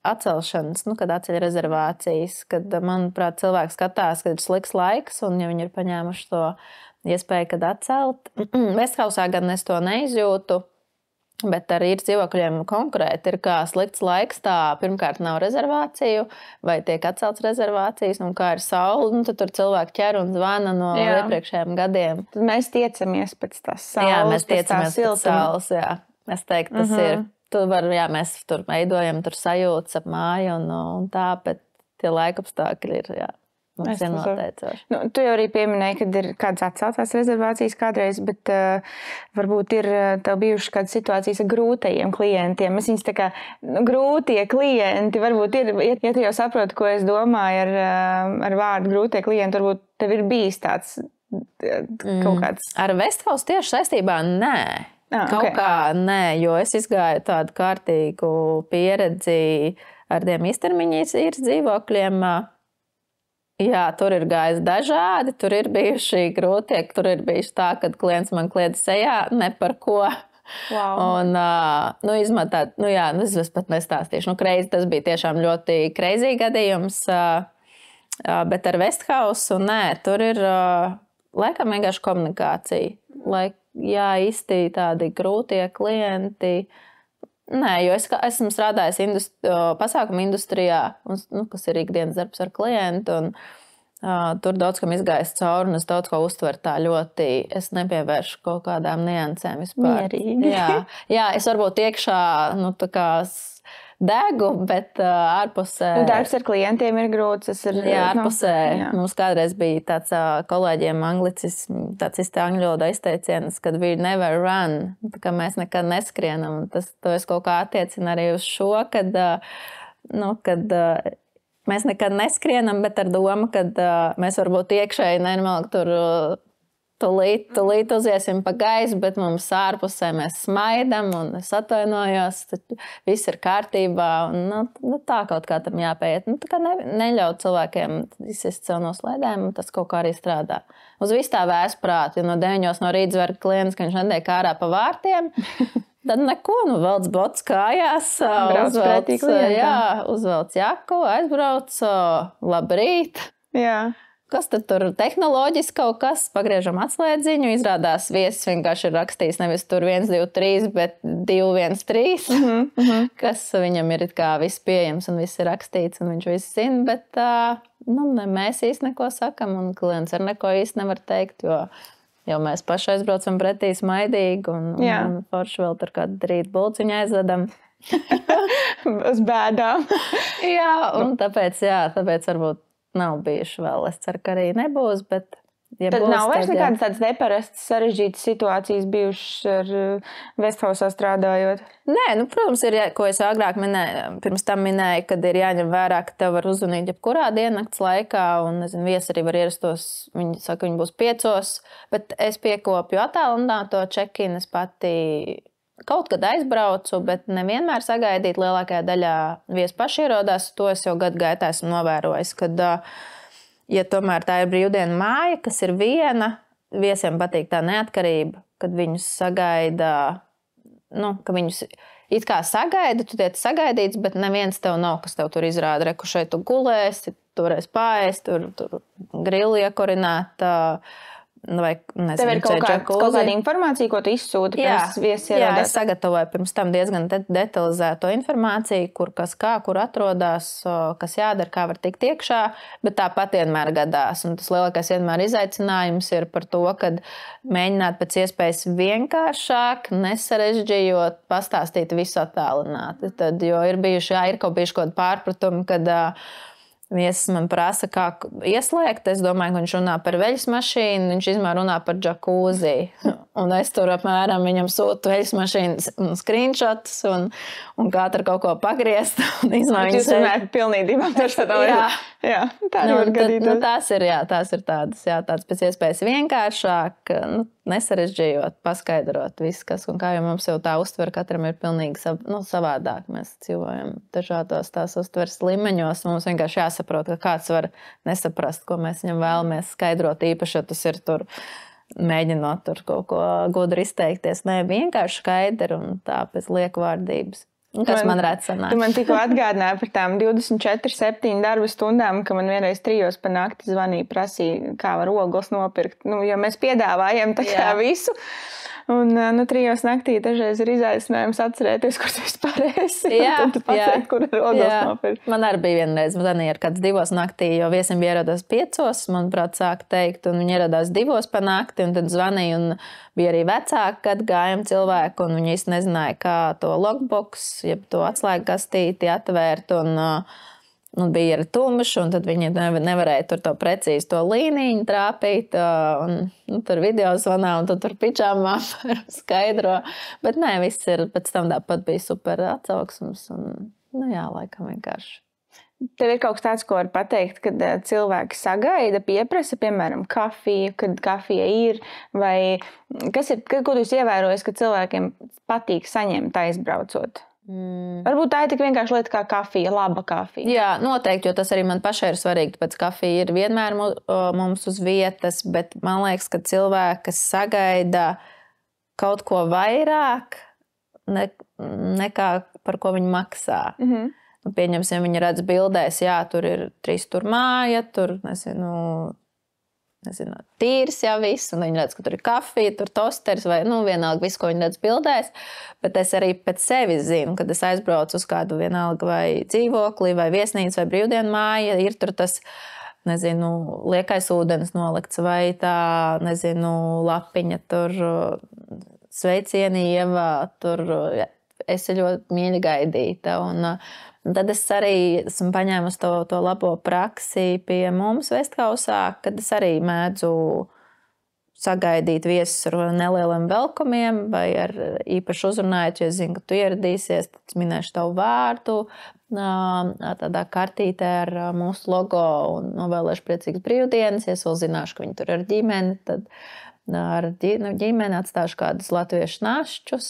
atcelšanas, kad atceļ rezervācijas, kad, manuprāt, cilvēks skatās, kad ir slikts laiks un ja viņi ir paņēmuši to iespēja, kad atcelt. Vesthausā gan es to neizjūtu, bet ar īres dzīvokļiem konkrēti ir kā slikts laiks, tā pirmkārt nav rezervāciju vai tiek atcelts rezervācijas, un kā ir saule, tad tur cilvēki ķer un zvana no iepriekšējiem gadiem. Tad mēs tiecamies pēc tās saules, jā, mēs tiecamies pēc saules, jā. Es teiktu, tas ir. Mēs tur veidojam tur sajūtas ap māju un tā, bet tie laikapstākļi ir, jā. Mums ir noteicoši. Tu jau arī pieminēji, kad ir kādas atceltās rezervācijas kādreiz, bet varbūt ir tev bijušas kādas situācijas ar grūtajiem klientiem. Es viņus tā kā grūtie klienti, varbūt ir, ja tu jau saproti, ko es domāju ar vārdu grūtie klienti, varbūt tev ir bijis tāds kaut kāds. Ar Vesthaus tieši saistībā nē. Kaut kā nē, jo es izgāju tādu kārtīgu pieredzi ar tiem īstermiņa īres dzīvokļiem. Jā, tur ir gājis dažādi, tur ir bijuši grūtie, tur ir bijuši tā, kad klients man kliedz sejā, ne par ko. Wow. Un, izmatāt, es pat nestāstīšu. Kreizi, tas bija tiešām ļoti crazy gadījums, bet ar Vesthausu, nē, tur ir laikam vienkārši komunikācija. Jā, īsti tādi grūtie klienti. Nē, jo es esmu strādājis pasākumu industrijā, kas ir ikdienas darbs ar klientu, un tur daudz kam izgājis cauri, un es daudz ko uztveru tā ļoti, es nepievēršu kaut kādām niansēm vispār. Mierīgi. Jā, es varbūt iekšā, tā kā degu, bet ārpusē... Darbs ar klientiem ir grūts. Jā, ārpusē. Mums kādreiz bija tāds kolēģiem anglicisms, tāds īsti angļu valodā izteiciens, kad we never run, tā kā mēs nekad neskrienam. To es kaut kā attiecinu arī uz šo, kad mēs nekad neskrienam, bet ar domu, kad mēs varbūt iekšēji nenormāli tur tūlīt uziesim pa gaisu, bet mums ārpusē mēs smaidam un es atvainojos, tad viss ir kārtībā un tā kaut kā tam jāpaiet. Tā kā neļaut cilvēkiem izsist sev no slēdēm, un tas kaut kā arī strādā. Uz visu tā vēsprāt, jo no 9 no rīta zver klients, ka viņš netiek ārā pa vārtiem, tad neko, velc bots kājās, uzvelc jaku, aizbrauc, labrīt. Jā. Kas tad tur tehnoloģiski kaut kas, pagriežam atslēdziņu, izrādās viesis vienkārši ir rakstījis nevis tur 1, 2, 3, bet 2, 1, 3, kas viņam ir kā viss pieejams un viss ir rakstīts un viņš viss zina, bet mēs īsti neko sakam un klients ar neko īsti nevar teikt, jo mēs paši aizbraucam pretī smaidīgi un forši vēl tur kādu rīt bulciņu aizvedam. Uz bēdām. Jā, un tāpēc varbūt nav bijuši vēl. Es ceru, ka arī nebūs, bet ja tad būs, nav vairs nekādas tādas neparastas sarežģītas situācijas bijušas ar Vesthausā strādājot? Nē, protams, ir, ko es agrāk pirms tam minēju, kad ir jāņem vērā, ka tev var uzzvanīt jebkurā diennakts laikā, un, viesi arī var ierastos, viņi saka, viņi būs 5, bet es piekopju attālināto check-in, es pati kaut kad aizbraucu, bet nevienmēr sagaidīt. Lielākajā daļā viesi paši ierodās. To es jau gadu gaitā esmu novērojis, kad, ja tomēr tā ir brīvdiena māja, kas ir viena, viesiem patīk tā neatkarība, kad viņus sagaida, ka viņus it kā sagaida, tu tiec sagaidīts, bet neviens tev nav, kas tev tur izrāda, reku šeit tu gulēsi, tu varēsi paēst, tur grilu iekorināt, vai, nezinu, Tev ir kaut džakuzi. kāda informācija, ko tu izsūti pirms viesis ierodās? Jā, es sagatavoju pirms tam diezgan detalizēto informāciju, kur kas kā, kur atrodas, kas jādara, kā var tikt iekšā, bet tāpat vienmēr gadās. Un tas lielākais vienmēr izaicinājums ir par to, kad mēģināt pēc iespējas vienkāršāk, nesarežģījot, pastāstīt visu attālināti. Tad, jo ir bijuši kaut kādi pārpratumi, kad viesis man prasa, kā ieslēgt. Es domāju, ka viņš runā par veļas mašīnu, viņš izmēr runā par džakūzi. Un es tur apmēram viņam sūtu veļas mašīnas screenshotus un kā tur kaut ko pagriezt. Jūs runājat pilnībā par šo. Jā, tā var gadīties. Tās ir tādas pēc iespējas vienkāršāk, nesarežģījot, paskaidrot visu, kas un kā, jo mums jau tā uztver katram ir pilnīgi savādāk. Mēs dzīvojam dažādos tās uztveres līmeņos. Mums vienkārši jāsaprot, ka kāds var nesaprast, ko mēs viņam vēlamies skaidrot. Īpaši, ja tas ir tur mēģinot tur kaut ko gudri izteikties. Nē, vienkārši skaidri un tā pēc liekvārdības. Kas man redz sanāk? Tu man tikko atgādināji par tām 24/7 darba stundām, ka man vienreiz 3 pa nakti zvanīja, prasīja, kā var ogles nopirkt. Jo mēs piedāvājam tā kā visu. Un 3 naktī dažreiz ir izaicinājums atcerēties, kur tu vispār esi. Tad tu pateikt, kur ir ogles nopirkt. Man arī bija vienreiz zvanīja ar kāds 2 naktī, jo viesim bija ieradās 5, manuprāt, sāk teikt, un viņi ieradās 2 pa nakti, un tad zvanīja, un bija arī vecāki gadgājumi cilvēki, un viņi īsti nezināja, kā to logbox, jeb to atslēgu kastīti atvērt, un bija arī tumšs, un tad viņi nevarēja tur to precīzi to līniņu trāpīt, un tur video zvanā, un tur pičāmā skaidro. Bet nē, viss ir pēc tam tāpat bija super atsauksmes, un laikam vienkārši. Tev ir kaut kas tāds, ko var pateikt, kad cilvēki sagaida, pieprasa, piemēram, kafiju, kad kafija ir, vai kas ir, ko tu ievērojies, ka cilvēkiem patīk saņemt aizbraucot? Varbūt tā ir tik vienkārši lieta kā kafija, laba kafija. Jā, noteikti, jo tas arī man pašai ir svarīgi, tāpēc kafija ir vienmēr mums uz vietas, bet man liekas, ka cilvēki, kas sagaida kaut ko vairāk nekā par ko viņi maksā. Pieņemsim, viņi redz bildēs, jā, tur ir 3 tur māja, tur, nezinu, tīrs jau viss, un viņi redz, ka tur ir kafija, tur tosteris, vai vienalga visu, ko viņi redz bildēs, bet es arī pēc sevis zinu, kad es aizbraucu uz kādu vienalga vai dzīvokli, vai viesnīcu, vai brīvdienu māja, ir tur tas, liekais ūdens nolikts, vai tā, lapiņa, tur sveicieni Ieva, tur esi ļoti mīļi gaidīta, un tad es arī esmu paņēmusi to labo praksi pie mums Vesthausā, kad es arī mēdzu sagaidīt viesus ar nelieliem velkomiem vai ar īpaši uzrunājot, jo es zinu, ka tu ieradīsies, tad es minēšu tavu vārdu, tādā kartītē ar mūsu logo un novēlēšu priecīgas brīvdienas, ja es vēl zināšu, ka viņi tur ir ģimeni, tad ar ģimeni atstāšu kādus latviešu našķus.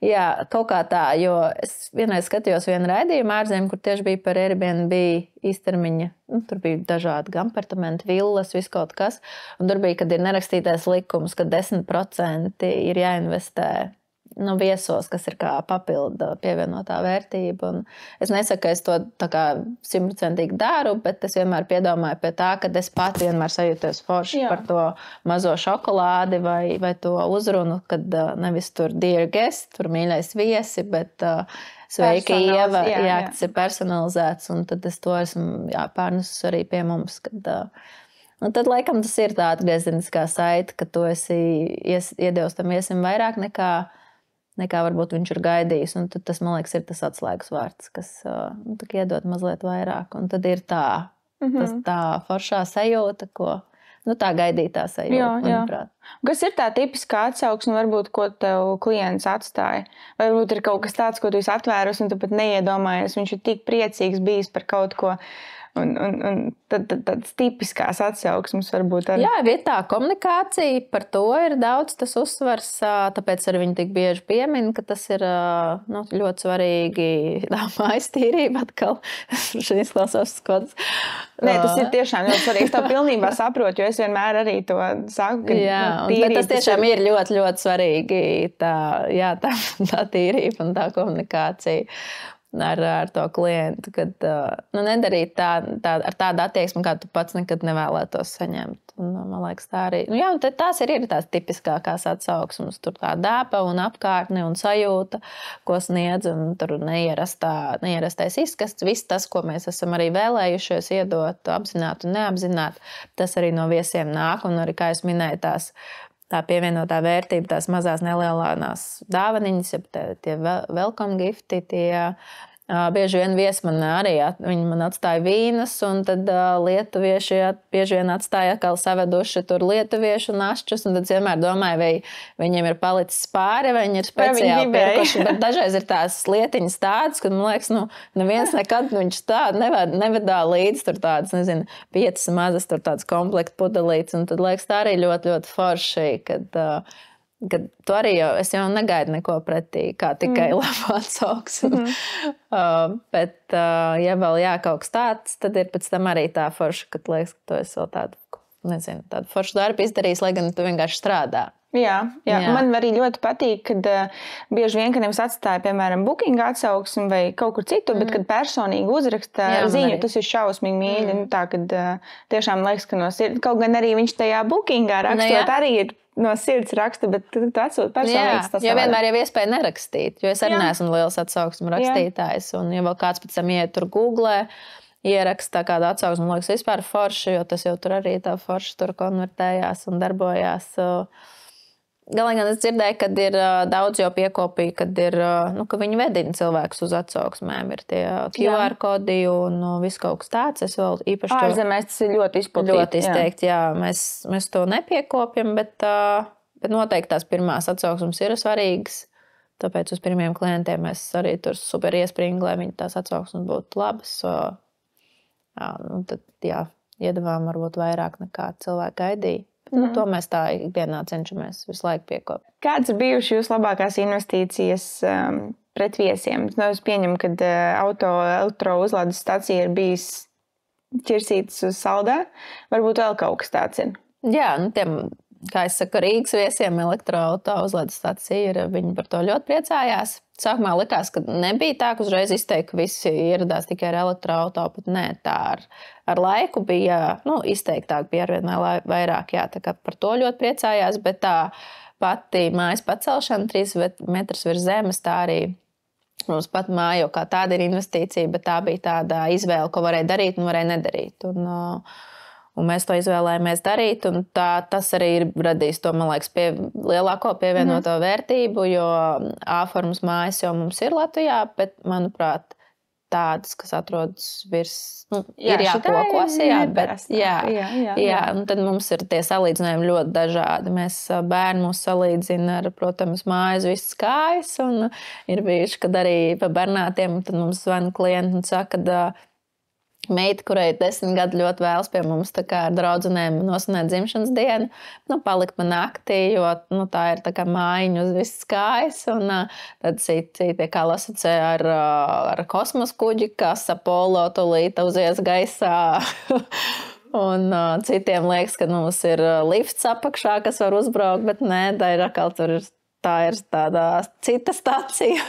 Jā, kaut kā tā, jo es vienreiz skatījos vienu raidījumu ārzemē, kur tieši bija par Airbnb īstermiņa. Tur bija dažādi apartamenti, villas, viss kaut kas. Un tur bija, kad ir nerakstītais likums, ka 10% ir jāinvestē viesos, kas ir kā papildu pievienotā vērtība. Un es nesaku, ka es to tā kā 100% daru, bet es vienmēr piedomāju pie tā, ka es pat vienmēr sajūtos forši par to mazo šokolādi vai to uzrunu, kad nevis tur dear guest, tur mīļais viesi, bet sveiki Ieva, tas ir personalizēts, un tad es to esmu pārnesus arī pie mums, kad un tad, laikam, tas ir tā atgriezeniskā saite, ka tu esi iedevis tam viesim vairāk nekā varbūt viņš ir gaidījis. Un tad tas, man liekas, ir tas atslēgas vārds, kas iedod mazliet vairāk. Un tad ir tā foršā sajūta, ko tā gaidītā sajūta, manuprāt. Kas ir tā tipiskā atsauksme, varbūt, ko tev klients atstāja? Vai varbūt ir kaut kas tāds, ko tu esi atvērus un tu pat neiedomājies, viņš ir tik priecīgs bijis par kaut ko. Un tad tāds tipiskās atsauksmes varbūt arī. Jā, vietā komunikācija, par to ir daudz tas uzsvars, tāpēc arī viņi tik bieži piemin, ka tas ir ļoti svarīgi, tā mājas tīrība atkal. Šīs klausās skodas. Nē, tas ir tiešām ļoti svarīgi. Es to pilnībā saprotu, jo es vienmēr arī to saku, ka tīrība. Bet tas tiešām ir ļoti, ļoti svarīgi, tā tīrība un tā komunikācija. ar to klientu, kad nedarīt ar tādu attieksmi, kā tu pats nekad nevēlētos saņemt. Un, man liekas, tā arī. Jā, un tās ir tās tipiskākās atsauksmes. Tur tā dāpa un apkārtne un sajūta, ko sniedz, un tur neierastais izskasts. Viss tas, ko mēs esam arī vēlējušies iedot, apzināt un neapzināt, tas arī no viesiem nāk. Un arī, kā es minēju, tā pievienotā vērtība, tās mazās nelielās dāvaniņas, tie welcome gifti, bieži vien viesi man arī, viņi man atstāja vīnas, un tad lietuvieši bieži vien atstāja atkal saveduši tur lietuviešu našķus, un tad vienmēr domāju, vai viņiem ir palicis pāri, vai viņi ir speciāli pirkuši, bet dažreiz ir tās lietiņas tādas, kad man liekas, neviens nekad viņš tādu nevedā līdz tur tādas, 5 mazas tur tādas komplektu pudelītes, un tad liekas tā arī ļoti, ļoti forši, kad tu arī es jau negaidu neko pretī, kā tikai labu atsauksmi. Bet, ja vēl kaut kas tāds, tad ir pēc tam arī tā forša, kad liekas, ka tu esi vēl tādu foršu darbu izdarījis, lai gan tu vienkārši strādā. Jā. Man arī ļoti patīk, kad bieži vien, kad jums atstāja, piemēram, booking atsauksmi vai kaut kur citur, bet kad personīgi uzraksta ziņu, tas ir šausmīgi mīļi. Tā, kad tiešām liekas, ka no sirds, kaut gan arī viņš tajā bookingā rakstot arī ir no sirds raksta, bet tu atsūti personīgs. Jo vienmēr jau iespēja nerakstīt, jo es arī neesmu liels atsauksmu rakstītājs. Un ja vēl kāds pēc tam iet tur Googlē, ieraksta kādu atsauksmu, man liekas, vispār forši, jo tas jau tur arī tā forši tur konvertējās un darbojās. Galīgi es dzirdēju, kad ir daudz jau piekopīgi, kad ir, ka viņi vedina cilvēkus uz atsauksmēm. Ir tie QR kodi un viss kaut kas tāds. Es vēl īpaši Ārzemēs tas ir ļoti izplatīti. Ļoti izteikti, jā. Mēs to nepiekopjam, bet noteikti tās pirmās atsauksmes ir svarīgas. Tāpēc uz pirmiem klientiem mēs arī tur super iespringi, lai viņi tās atsauksmes būtu labas. Tad, iedavām varbūt vairāk nekā cilvēki gaidīja. To mēs tā ikdienā cenšamies visu laiku piekopt. Kādas ir bijušas jūsu labākās investīcijas pret viesiem? Es pieņemu, ka elektrouzlādes stacija ir bijis ķirsītas uz saldā. Varbūt vēl kaut kas tāds ir. Jā, tiem, kā es saku, Rīgas viesiem elektrouzlādes stacija ir, viņi par to ļoti priecājās. Sākumā likās, ka nebija tā, ka uzreiz izteikt, ka visi ieradās tikai ar elektroauto, bet nē, tā ar laiku bija, izteiktāk bija arvien vairāk, tā kā par to ļoti priecājās, bet tā pati mājas pacelšana 3 metrus virs zemes, tā arī mums pat māja jau kā tāda ir investīcija, bet tā bija tāda izvēle, ko varēja darīt un varēja nedarīt. Un mēs to izvēlējāmies darīt, un tas arī ir radījis to, man liekas, lielāko pievienoto vērtību, jo A-formas mājas jau mums ir Latvijā, bet, manuprāt, tādas, kas atrodas virs, ir jāpokos, un tad mums ir tie salīdzinājumi ļoti dažādi. Bērni mūs salīdzina ar, protams, mājas visas kājas, un ir bijuši, kad arī pa bernātiem, tad mums zvana klienti un saka, ka meita, kurai 10 gadi ļoti vēlas pie mums tā kā ar draudzenēm nosvinēt dzimšanas dienu, palikt man naktī, jo tā ir tā kā mājiņa uz visas kājas, un tad citi kā asociē ar kosmosa kuģi, kas Apollo tūlīt uzies gaisā. Un citiem liekas, ka mums ir lifts apakšā, kas var uzbraukt, bet nē, tā ir atkal tur tā ir tāda cita stacija,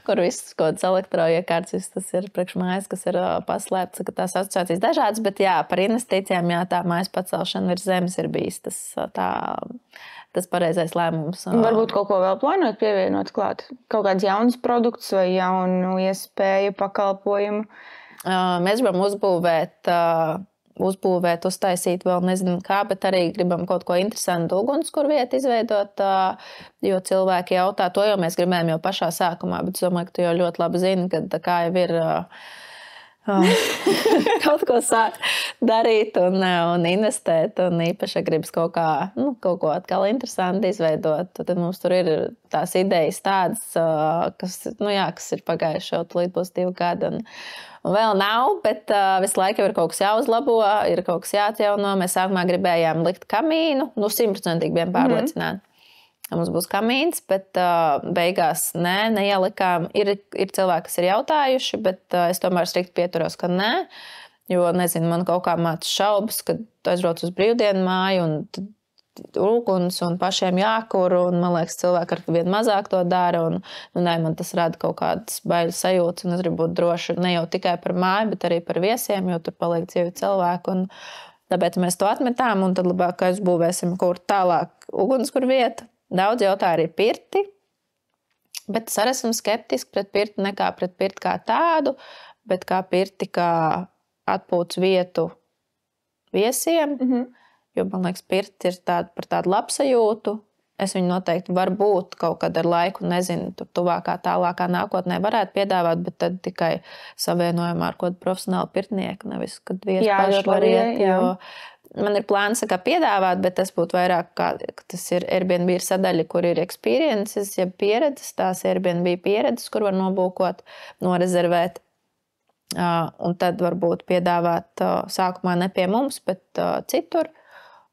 kur viss kaut kāds elektroiekārts, tas ir priekš mājas, kas ir paslēpts, ka tās asociācijas dažādas, bet par investīcijām, tā mājas pacelšana virs zemes ir bijis tas pareizais lēmums. Varbūt kaut ko vēl plānot pievienot klāt? Kaut kāds jauns produkts vai jaunu iespēju pakalpojumu? Mēs gribam uzbūvēt, uztaisīt vēl nezinu kā, bet arī gribam kaut ko interesantu ugunskura vietu izveidot, jo cilvēki jautā, to jau mēs gribējām jau pašā sākumā, bet es domāju, ka tu jau ļoti labi zini, ka kā jau ir kaut ko sāk darīt un investēt, un īpaši gribas kaut ko atkal interesanti izveidot. Tad mums tur ir tās idejas tādas, kas ir pagājuši jau tūlīt būs 2 gadi, un vēl nav, bet visu laiku ir kaut kas jāuzlabo, ir kaut kas jāatjauno. Mēs sākumā gribējām likt kamīnu, 100% bijām pārliecināti. Mums būs kamīns, bet beigās neielikām. Ir cilvēki, kas ir jautājuši, bet es tomēr strikti pieturos, ka nē. Jo, nezinu, man kaut kā māca šaubas, kad aizbrauc uz brīvdienu māju, un uguns un pašiem jākur, un man liekas, cilvēki ar vien mazāk to dara, un man tas rada kaut kādas bailes sajūtas, un es gribu būt droši ne jau tikai par māju, bet arī par viesiem, jo tur paliek dzīvi cilvēki, un tāpēc mēs to atmetām, un tad labāk aizbūvēsim kur tālāk ugunskur vietu. Daudz jautā arī pirti, bet es arī esmu skeptiski pret pirti, nekā pret pirti kā tādu, bet kā pirti kā atpūtas vietu viesiem, jo, man liekas, pirti ir par tādu labsajūtu. Es viņu noteikti varbūt kaut kad ar laiku, nezinu, tur tuvākā, tālākā nākotnē varētu piedāvāt, bet tad tikai savienojumā ar kādu profesionālu pirtnieku, nevis, kad viesi paši var iet, jo man ir plāns piedāvāt, bet tas būtu vairāk kā, tas ir Airbnb ir sadaļa, kur ir experiences, ja pieredzes, tās Airbnb pieredzes, kur var nobūkot, norezervēt. Un tad varbūt piedāvāt sākumā ne pie mums, bet citur.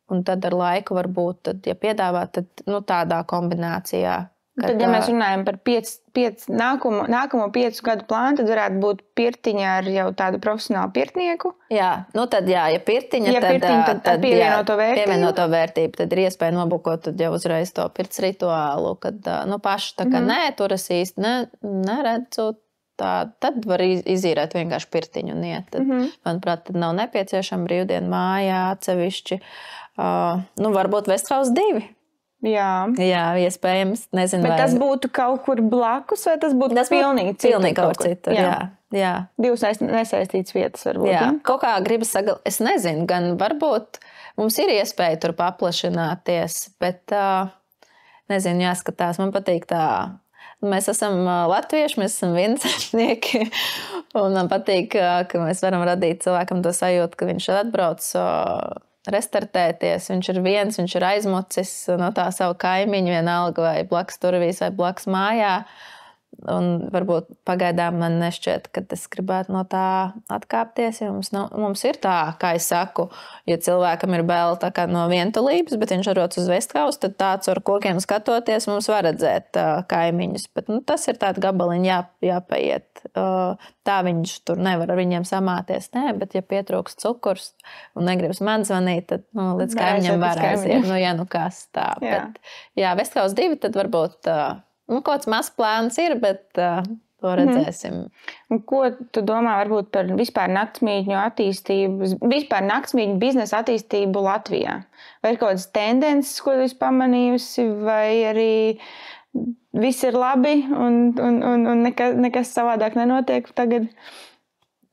Un tad ar laiku varbūt, tad, ja piedāvāt, tad tādā kombinācijā. Tad, ja mēs runājam par nākamo 5 gadu plānu, tad varētu būt pirtiņa ar jau tādu profesionālu pirtnieku. Jā, tad jā, ja pirtiņa, tad pievienoto vērtību. Tad ir iespēja nobukot tad jau uzreiz to pirts rituālu, kad paši tā kā nē, tur es īsti neredzu. Tad var izīrēt vienkārši pirtiņu un iet. Tad, manuprāt, tad nav nepieciešama brīvdienu mājā atsevišķi. Varbūt Westhouse 2. Jā, iespējams. Nezinu, bet tas būtu kaut kur blakus, vai tas būtu pilnīgi citur? Pilnīgi kaut kur citur, jā. Divas nesaistītas vietas varbūt. Jā, kaut kā gribas es nezinu, gan varbūt mums ir iespēja tur paplašināties, bet nezinu, jāskatās. Man patīk tā. Mēs esam latvieši, mēs esam viencētnieki, un man patīk, ka mēs varam radīt cilvēkam to sajūtu, ka viņš atbrauc restartēties, viņš ir viens, viņš ir aizmucis no tā savu kaimiņu, vienalga vai blakus turvīs vai blakus mājā. Un varbūt pagaidām man nešķiet, ka es gribētu no tā atkāpties, jo mums ir tā, kā es saku, ja cilvēkam ir bail tā kā no vientulības, bet viņš atrodas uz Westhouse, tad tāds ar kokiem skatoties mums var redzēt kaimiņus. Bet tas ir tāds gabaliņi jāpaiet. Tā viņš tur nevar ar viņiem samāties. Nē, bet ja pietrūkst cukurs un negribas man zvanīt, tad līdz kaimiņam var aiziet. Kas tā. Bet, Westhouse 2 tad varbūt kaut kāds mazs plāns ir, bet to redzēsim. Un ko tu domā varbūt par vispār naktsmītņu attīstību, vispār naktsmītņu biznesa attīstību Latvijā? Vai ir kaut kādas tendences, ko tu esi pamanījusi, vai arī viss ir labi un nekas savādāk nenotiek tagad?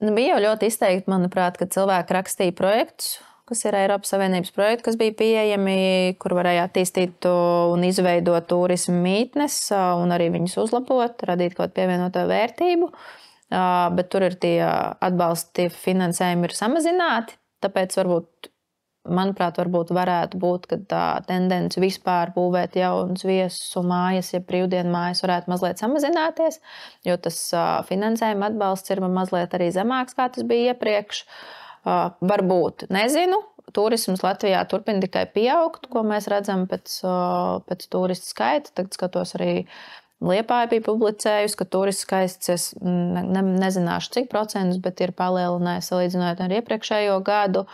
Bija jau ļoti izteikti, manuprāt, ka cilvēki rakstīja projektus, kas ir Eiropas Savienības projekti, kas bija pieejami, kur varēja attīstīt un izveidot turismu mītnes un arī viņus uzlabot, radīt kaut kādu pievienoto vērtību. Bet tur ir tie atbalsti finansējumi ir samazināti, tāpēc manuprāt, varētu būt, ka tā tendence vispār būvēt jaunas viesu mājas, ja brīvdienu mājas varētu mazliet samazināties, jo tas finansējuma atbalsts ir mazliet arī zemāks, kā tas bija iepriekš. Varbūt, nezinu, turisms Latvijā turpina tikai pieaugt, ko mēs redzam pēc turistu skaita. Tagad skatos arī Liepāja bija publicējusi, ka turistu skaits, es nezināšu cik procentus, bet ir palielinājis salīdzinot ar iepriekšējo gadu.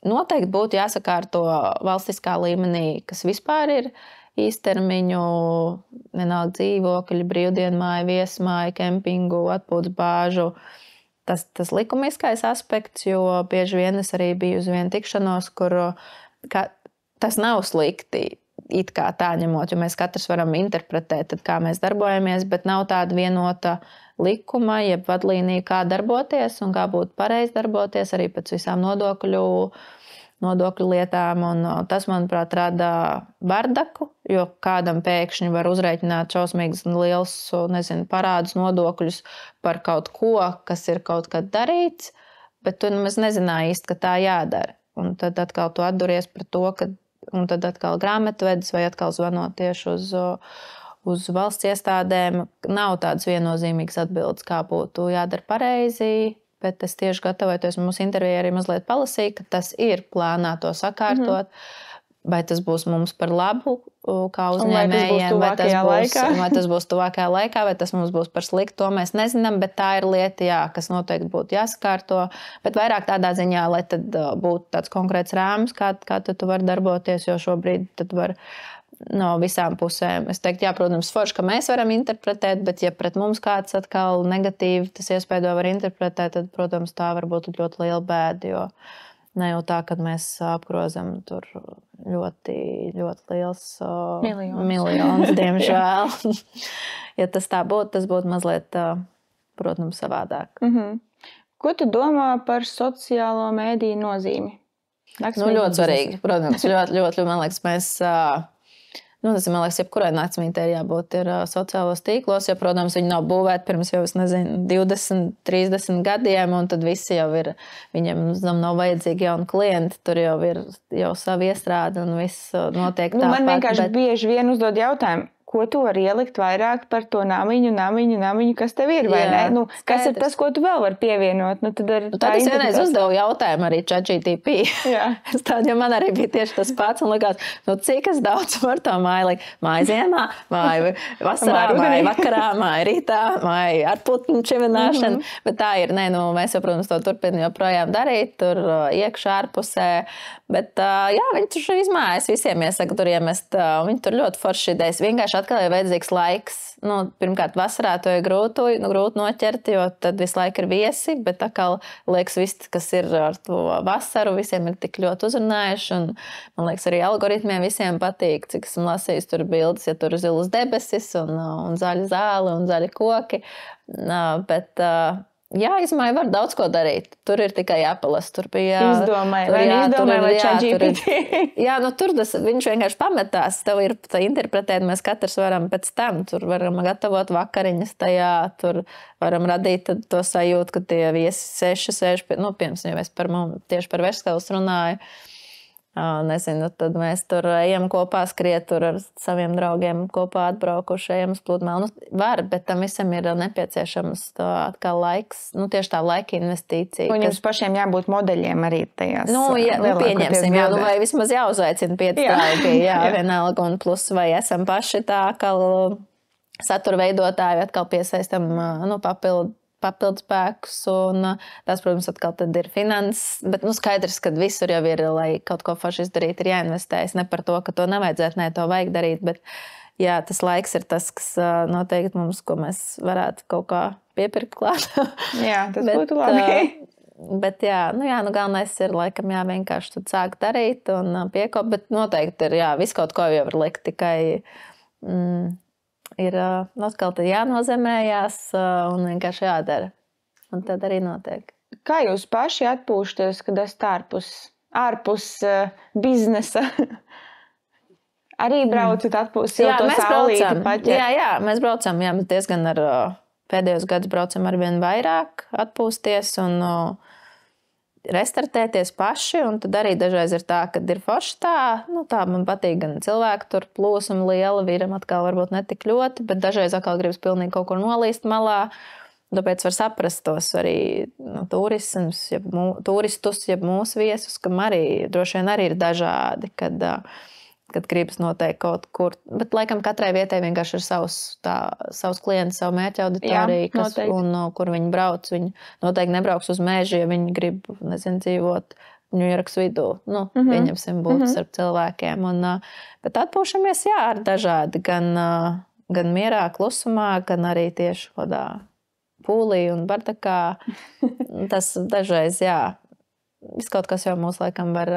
Noteikti būtu jāsakārto valstiskā līmenī, kas vispār ir īstermiņu, vienalga dzīvokļi, brīvdienmāja, viesmāja, kempingu, atpūtas bāžu. Tas likumiskais aspekts, jo bieži vien es arī biju uz vienu tikšanos, kur tas nav slikti, it kā tā ņemot, jo mēs katrs varam interpretēt, tad, kā mēs darbojamies, bet nav tāda vienota likuma, jeb vadlīnija, kā darboties un kā būtu pareizi darboties arī pēc visām nodokļu lietām. Un tas, manuprāt, rada bardaku, jo kādam pēkšņi var uzreikināt šausmīgus liels, parādus nodokļus par kaut ko, kas ir kaut kad darīts, bet tu nemaz nezināji īsti, ka tā jādara. Un tad atkal tu atduries par to, un tad atkal grāmatvedis vai atkal zvanot tieši uz valsts iestādēm. Nav tādas viennozīmīgas atbildes, kā būtu jādara pareizi. Bet es tieši gatavojoties mūsu intervijai arī mazliet palasīju, ka tas ir plānā to sakārtot. vai tas būs mums par labu, kā uzņēmējiem, vai tas būs tuvākajā laikā, vai tas mums būs par sliktu, to mēs nezinām, bet tā ir lieta, jā, kas noteikti būtu jāsakārto, bet vairāk tādā ziņā, lai tad būtu tāds konkrēts rāms, kā tu vari darboties, jo šobrīd tad var no visām pusēm. Es teiktu, jā, protams, forši, ka mēs varam interpretēt, bet ja pret mums kāds atkal negatīvi tas iespējams var interpretēt, tad, protams, tā var būt ļoti liela bēda, jo ne jau tā, kad mēs apgrozam tur ļoti, ļoti liels miljonus, diemžēl. Ja tas tā būtu, tas būtu mazliet, protams, savādāk. Ko tu domā par sociālo mēdīju nozīmi? Ļoti svarīgi, protams, ļoti, man liekas, mēs... tas, man liekas, jebkurai naktsmītē jābūt ir sociālos tīklos, jo, protams, viņi nav būvēti pirms jau, 20, 30 gadiem, un tad visi jau ir, viņiem nav vajadzīgi jauni klienti, tur jau ir savi iestrādi un viss notiek tāpat. Man vienkārši bieži vien uzdod jautājumu, ko tu vari ielikt vairāk par to namiņu, kas tev ir, vai ne? Kas ir tas, ko tu vēl vari pievienot? Tad es vienreiz uzdevu jautājumu arī ChatGPT. Jo man arī bija tieši tas pats, un likās, cik es daudz var to māju likt. Māju ziemā, māju vasarā, māju vakarā, māju rītā, māju ar putnu čivināšanu. Bet tā ir, mēs jau, protams, to turpinām joprojām darīt, tur iekšā, ārpusē. Bet, viņi tur izmājas, visiem iesaka tur iemest. Viņi tur ļoti forši idejas. Vienkārši atkal ir vajadzīgs laiks. Pirmkārt, vasarā to ir grūti noķert, jo tad visu laiku ir viesi, bet atkal liekas viss, kas ir ar to vasaru, visiem ir tik ļoti uzrunājuši, un man liekas arī algoritmiem visiem patīk, cik esmu lasījis tur bildes, ja tur ir zilas debesis un zaļa zāle un zaļi koki, bet... Jā, izmaiņa var daudz ko darīt. Tur ir tikai jāpalas. Tur bija izdomāja, vai ChatGPT. Jā, tur viņš vienkārši pametās. Tev ir interpretēt, mēs katrs varam pēc tam. Tur varam gatavot vakariņas tajā, tur varam radīt to sajūtu, ka tie viesi sēž, piemēram, ja es tieši par Vešskaus runāju. Nezinu, tad mēs tur ejam kopā skriet, tur ar saviem draugiem kopā atbraukuši, ejam uz pludmali. Var, bet tam visam ir nepieciešams atkal laiks, tieši tā laika investīcija. Un jums pašiem jābūt modeļiem arī tajās. Pieņemsim, vai vismaz jāuzaicina 5 draugi, vienalga, un plus vai esam paši tā, atkal satura veidotāji, atkal piesaistam papildu spēkus, un tas, protams, atkal tad ir finanses, bet skaidrs, ka visur jau ir, lai kaut ko forši izdarīt, ir jāinvestējas, ne par to, ka to nevajadzētu, to vajag darīt, bet jā, tas laiks ir tas, kas noteikti mums, ko mēs varētu kaut kā piepirkt klāt. Jā, tas būtu labi. Bet jā, galvenais ir laikam vienkārši tad sākt darīt un piekop, bet noteikti ir, visu kaut ko jau var likt, tikai... ir atkal tad jānozemējās un vienkārši jādara. Un tad arī notiek. Kā jūs paši atpūšaties, kad esat ārpus biznesa? Arī braucat atpūst, jau to saulīti paķert? Jā, mēs braucam, mēs diezgan pēdējos gadus braucam arvien vairāk atpūsties un restartēties paši, un tad arī dažreiz ir tā, kad ir forši tā, tā man patīk gan cilvēku tur plūsuma liela, vīram atkal varbūt netik ļoti, bet dažreiz atkal gribas pilnīgi kaut kur nolīst malā, tāpēc var saprast tos arī turistus, jeb mūsu viesus, kam arī droši vien arī ir dažādi, kad gribas noteikti kaut kur, bet laikam katrai vietai vienkārši ir savs klients, savu mērķa auditoriju, un kur viņi brauc. Viņi noteikti nebrauks uz mežu, ja viņi grib, dzīvot Ņujorkas vidū. Pieņemsim būt starp cilvēkiem. Bet atpūšamies, ar dažādi, gan mierā, klusumā, gan arī tieši kādā pūlī un bardakā. Tas dažreiz, viss kaut kas jau mūs laikam var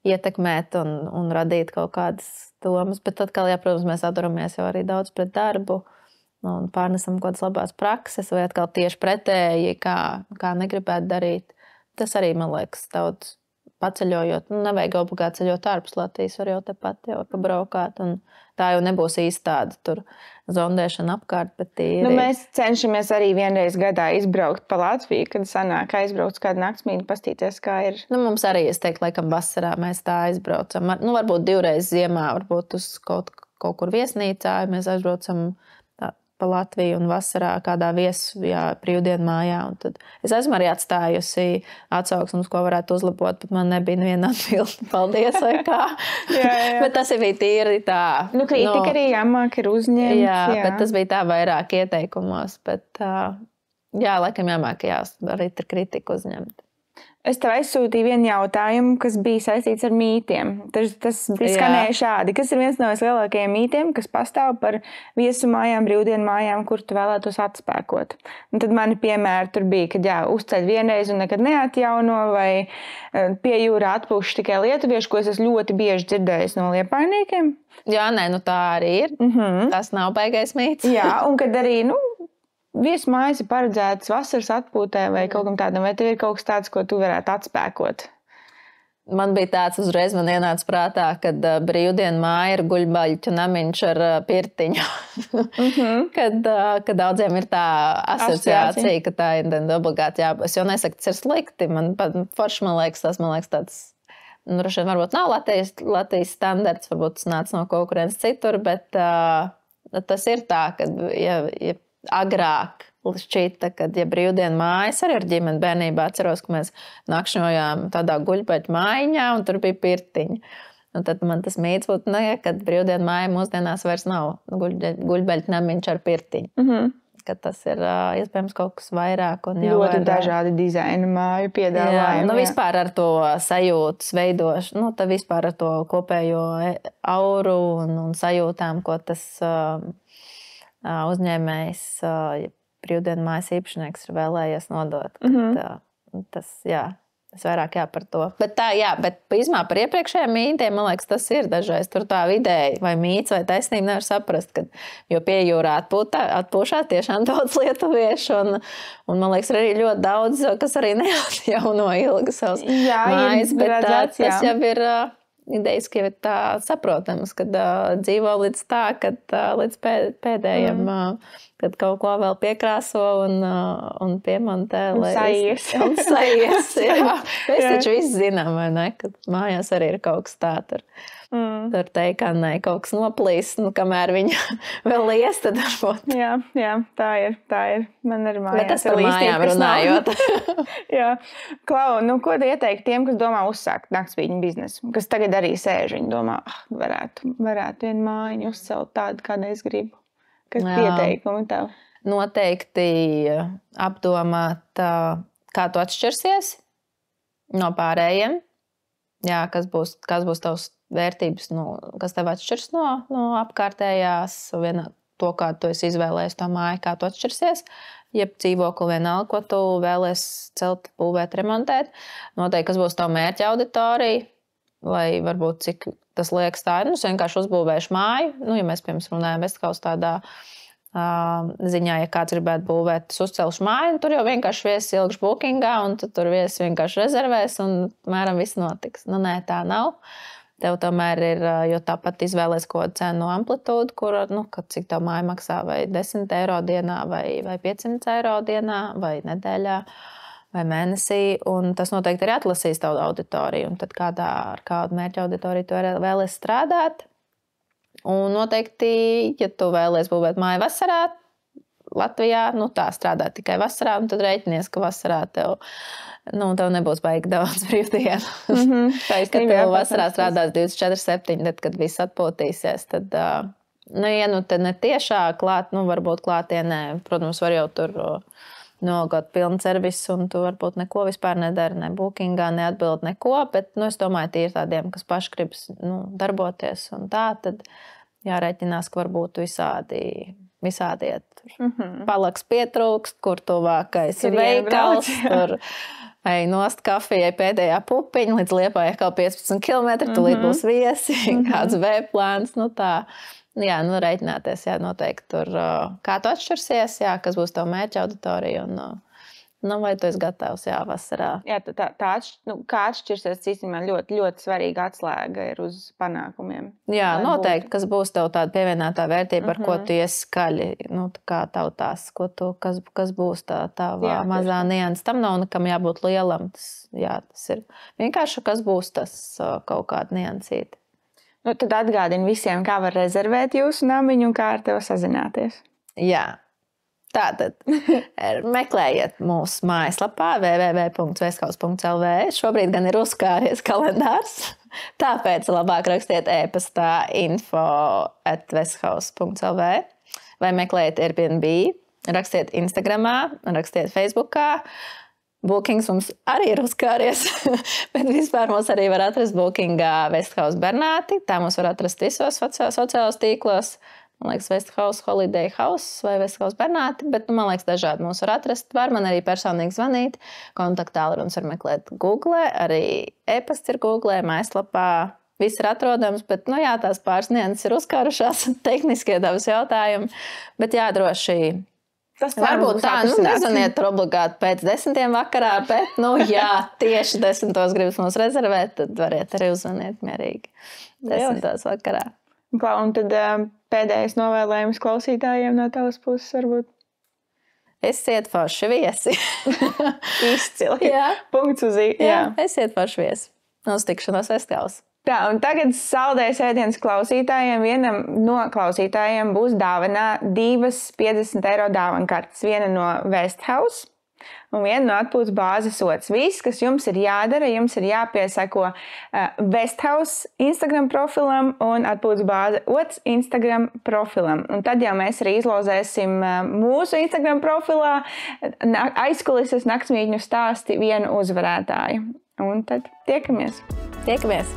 ietekmēt un radīt kaut kādas domas, bet atkal, protams, mēs atduramies jau arī daudz pret darbu un pārnesam kaut kādas labās prakses vai atkal tieši pretēji, kā negribētu darīt. Tas arī, man liekas, daudz paceļojot. Nevajag obligāti ceļot ārpus Latvijas, var jau tepat jau pabraukāt, un tā jau nebūs īsti tāda tur zondēšana apkārt, bet tīri. Mēs cenšamies arī vienreiz gadā izbraukt pa Latviju, kad sanāk aizbrauc kādu naktsmīti, pastīties, kā ir. Mums arī, es teiktu, laikam vasarā mēs tā aizbraucam. Varbūt 2 reizes ziemā, varbūt uz kaut kur viesnīcā, mēs aizbraucam pa Latviju un vasarā kādā viesu brīvdienu mājā. Un tad es esmu arī atstājusi atsauksmes, ko varētu uzlabot, bet man nebija neviena atbilde. Paldies, vai kā. Jā. Bet tas bija tīri tā. Kritika arī jāmāk ir uzņemt. Jā, bet tas bija tā vairāk ieteikumos. Bet, laikam jāmāk arī ar kritiku uzņemt. Es tev aizsūtīju vienu jautājumu, kas bija saistīts ar mītiem. Tas bija skanēja šādi. Kas ir viens no vislielākajiem mītiem, kas pastāv par viesu mājām, brīvdienu mājām, kur tu vēlētos atspēkot? Un tad mani piemēri tur bija, kad uzceļ vienreiz un nekad neatjauno, vai pie jūrā atpūš tikai lietuvieši, ko es esmu ļoti bieži dzirdējis no liepainiekiem. Jā, tā arī ir. Tas nav baigais mīts. Jā, un kad arī, viesmājas ir paredzētas vasaras atpūtē vai kaut kam tādam, vai tev ir kaut kas tāds, ko tu varētu atspēkot? Man bija tāds uzreiz, man ienāca prātā, kad brīvdienu māja ir guļbaļķu namiņš ar pirtiņu. Kad daudziem ir tā asociācija, ka tā ir obligāti jābūt. Es jau nesaku, tas ir slikti. Man liekas tāds, varbūt nav Latvijas standarts, varbūt tas nāca no kaut kurienes citur, bet tas ir tā, ka ja agrāk šķita, ka brīvdienu mājas arī ar ģimeni bērnībā atceros, ka mēs nakšņojām tādā guļbaļķu mājiņā un tur bija pirtiņa. Un tad man tas mīts būtu, kad brīvdienu māja mūsdienās vairs nav guļbaļķu namiņš ar pirtiņu. Ka tas ir iespējams kaut kas vairāk. Un ļoti dažādi dizaina māju piedāvājumi. Vispār ar to sajūtas veidošanu, tad vispār ar to kopējo auru un sajūtām, ko tas uzņēmējs, brīvdienu mājas īpašnieks ir vēlējies nodot. Tas vairāk par to. Bet īsumā par iepriekšējiem mītiem, man liekas, tas ir dažreiz tur tā vidēji, vai mīts, vai taisnība nevar saprast, jo pie jūrā atpūšās tiešām daudz lietuviešu, un man liekas, arī ļoti daudz, kas arī neatjauno ilgi savas mājas, bet tas jau ir idejas, ka ir tā saprotams, kad dzīvo līdz tā, kad līdz pēdējiem, kad kaut ko vēl piekrāso un piemontē. Sajies. Mēs taču visi zinām, vai ne, ka mājās arī ir kaut kas tā tur. Tur teikanai kaut kas noplīs, kamēr viņa vēl lies, tad varbūt. Jā, tā ir. Man arī mājās. Bet tas par mājām runājot. Jā. Klau, ko tu ieteikti tiem, kas domā uzsākt naktsmītņu biznesu? Kas tagad arī sēž, viņi domā, varētu vienu mājiņu uzcelt tādu, kādu es gribu. Kas ieteikumi tev? Noteikti apdomāt, kā tu atšķirsies no pārējiem. Jā, kas būs tavs vērtības, kas tev atšķirs no apkārtējās, to, kā tu esi izvēlējies to māju, kā tu atšķirsies, jeb dzīvokli vienalga, ko tu vēlies celt, būvēt, remontēt. Noteikti, kas būs tava mērķa auditorija, vai varbūt cik tas liekas tā, es vienkārši uzbūvēšu māju, ja mēs, piemēram, runājam Vestkaus tādā ziņā, ja kāds gribētu būvēt, es uzcelšu māju, un tur jau vienkārši viesis ilgšu bookingā, un tur viesis vienkārši rezervēs, un mēram viss notiks. Nē, tā nav. Tev tomēr ir, jo tāpat izvēlēs kaut kādu cenu amplitūdu, kur, cik tev māja maksā, vai 10 eiro dienā, vai 500 eiro dienā, vai nedēļā, vai mēnesī, un tas noteikti arī atlasīs tavu auditoriju, un tad ar kādu mērķa auditoriju tu vēlies strādāt. Un noteikti, ja tu vēlies būvēt māju vasarā, Latvijā, tā strādā tikai vasarā, un tad rēķinies, ka vasarā tev nebūs baigi daudz brīvdienu. Kad tev vasarā strādās 24/7, tad, kad viss atpūtīsies, tad, tad ne tiešā klāt, varbūt klātienē, protams, var jau tur nolgot pilnu servisu, un tu varbūt neko vispār nedari, ne bookingā, neatbild neko, bet, es domāju, tie ir tādiem, kas paši gribas, darboties, un tā, tad jārēķinās, ka varbūt visādi iet. Palaks pietrūkst, kur tuvākais veikals, tur ej nost kafijai pēdējā pupiņa, līdz Liepājai atkal 15 km, tūlīt būs viesi, kāds B-plāns, tā. Jā, rēķināties, noteikti tur, kā tu atšķirsies, kas būs tavu mērķa auditorija, un vai tu esi gatavs, vasarā. Jā, kā atšķirsies, īstenībā ļoti, ļoti svarīga atslēga ir uz panākumiem. Jā, noteikti, kas būs tev tāda pievienotā vērtība, ar ko tu iesi skaļi, kā tautās, kas būs tā mazā nianses. Tam nav nekam jābūt lielam, tas ir vienkārši, kas būs tas kaut kāda niansīte. Tad atgādini visiem, kā var rezervēt jūsu namiņu un kā ar tevi sazināties. Jā. Tātad meklējiet mūsu mājaslapā www.vesthouse.lv. Šobrīd gan ir uzkāries kalendārs, tāpēc labāk rakstiet e-pastā info@vesthouse.lv vai meklējiet Airbnb, rakstiet Instagramā, rakstiet Facebookā. Bookings mums arī ir uzkāries, bet vispār mums arī var atrast bookingā Vesthouse Bernāti. Tā mums var atrast visos sociālos tīklos. Man liekas, Vesthouse Holiday House vai Vesthouse Bernāti, bet, man liekas, dažādi mūs var atrast. Var man arī personīgi zvanīt. Kontaktālrunis var meklēt Google, arī e-pasts ir Google, mājaslapā. Viss ir atrodams, bet, jā, tās pāris nianses ir uzkārušās, tehniskie dabas jautājumi. Bet, jā, droši. Varbūt tā, nezvaniet obligāti pēc 10 vakarā, bet, jā, tieši 10 gribas mums rezervēt, tad variet arī uzvaniet mierīgi 10 vakarā. Un tad pēdējais novēlējums klausītājiem no tavas puses varbūt? Esiet forši viesi. Izcili. Jā. Punkts uz i. Jā, esiet forši viesi. Uz tikšanos Vesthouse. Tā, un tagad saldējs ēdienas klausītājiem. Vienam no klausītājiem būs dāvanā 2 50 eiro dāvankartes. Viena no Vesthouse un viena no atpūtas bāzes otrs. Viss, kas jums ir jādara, jums ir jāpiesako Vesthouse Instagram profilam un atpūtas bāze otrs Instagram profilam. Un tad jau mēs arī izlozēsim mūsu Instagram profilā aizkulises naktsmītņu stāsti vienu uzvarētāju. Un tad tiekamies! Tiekamies!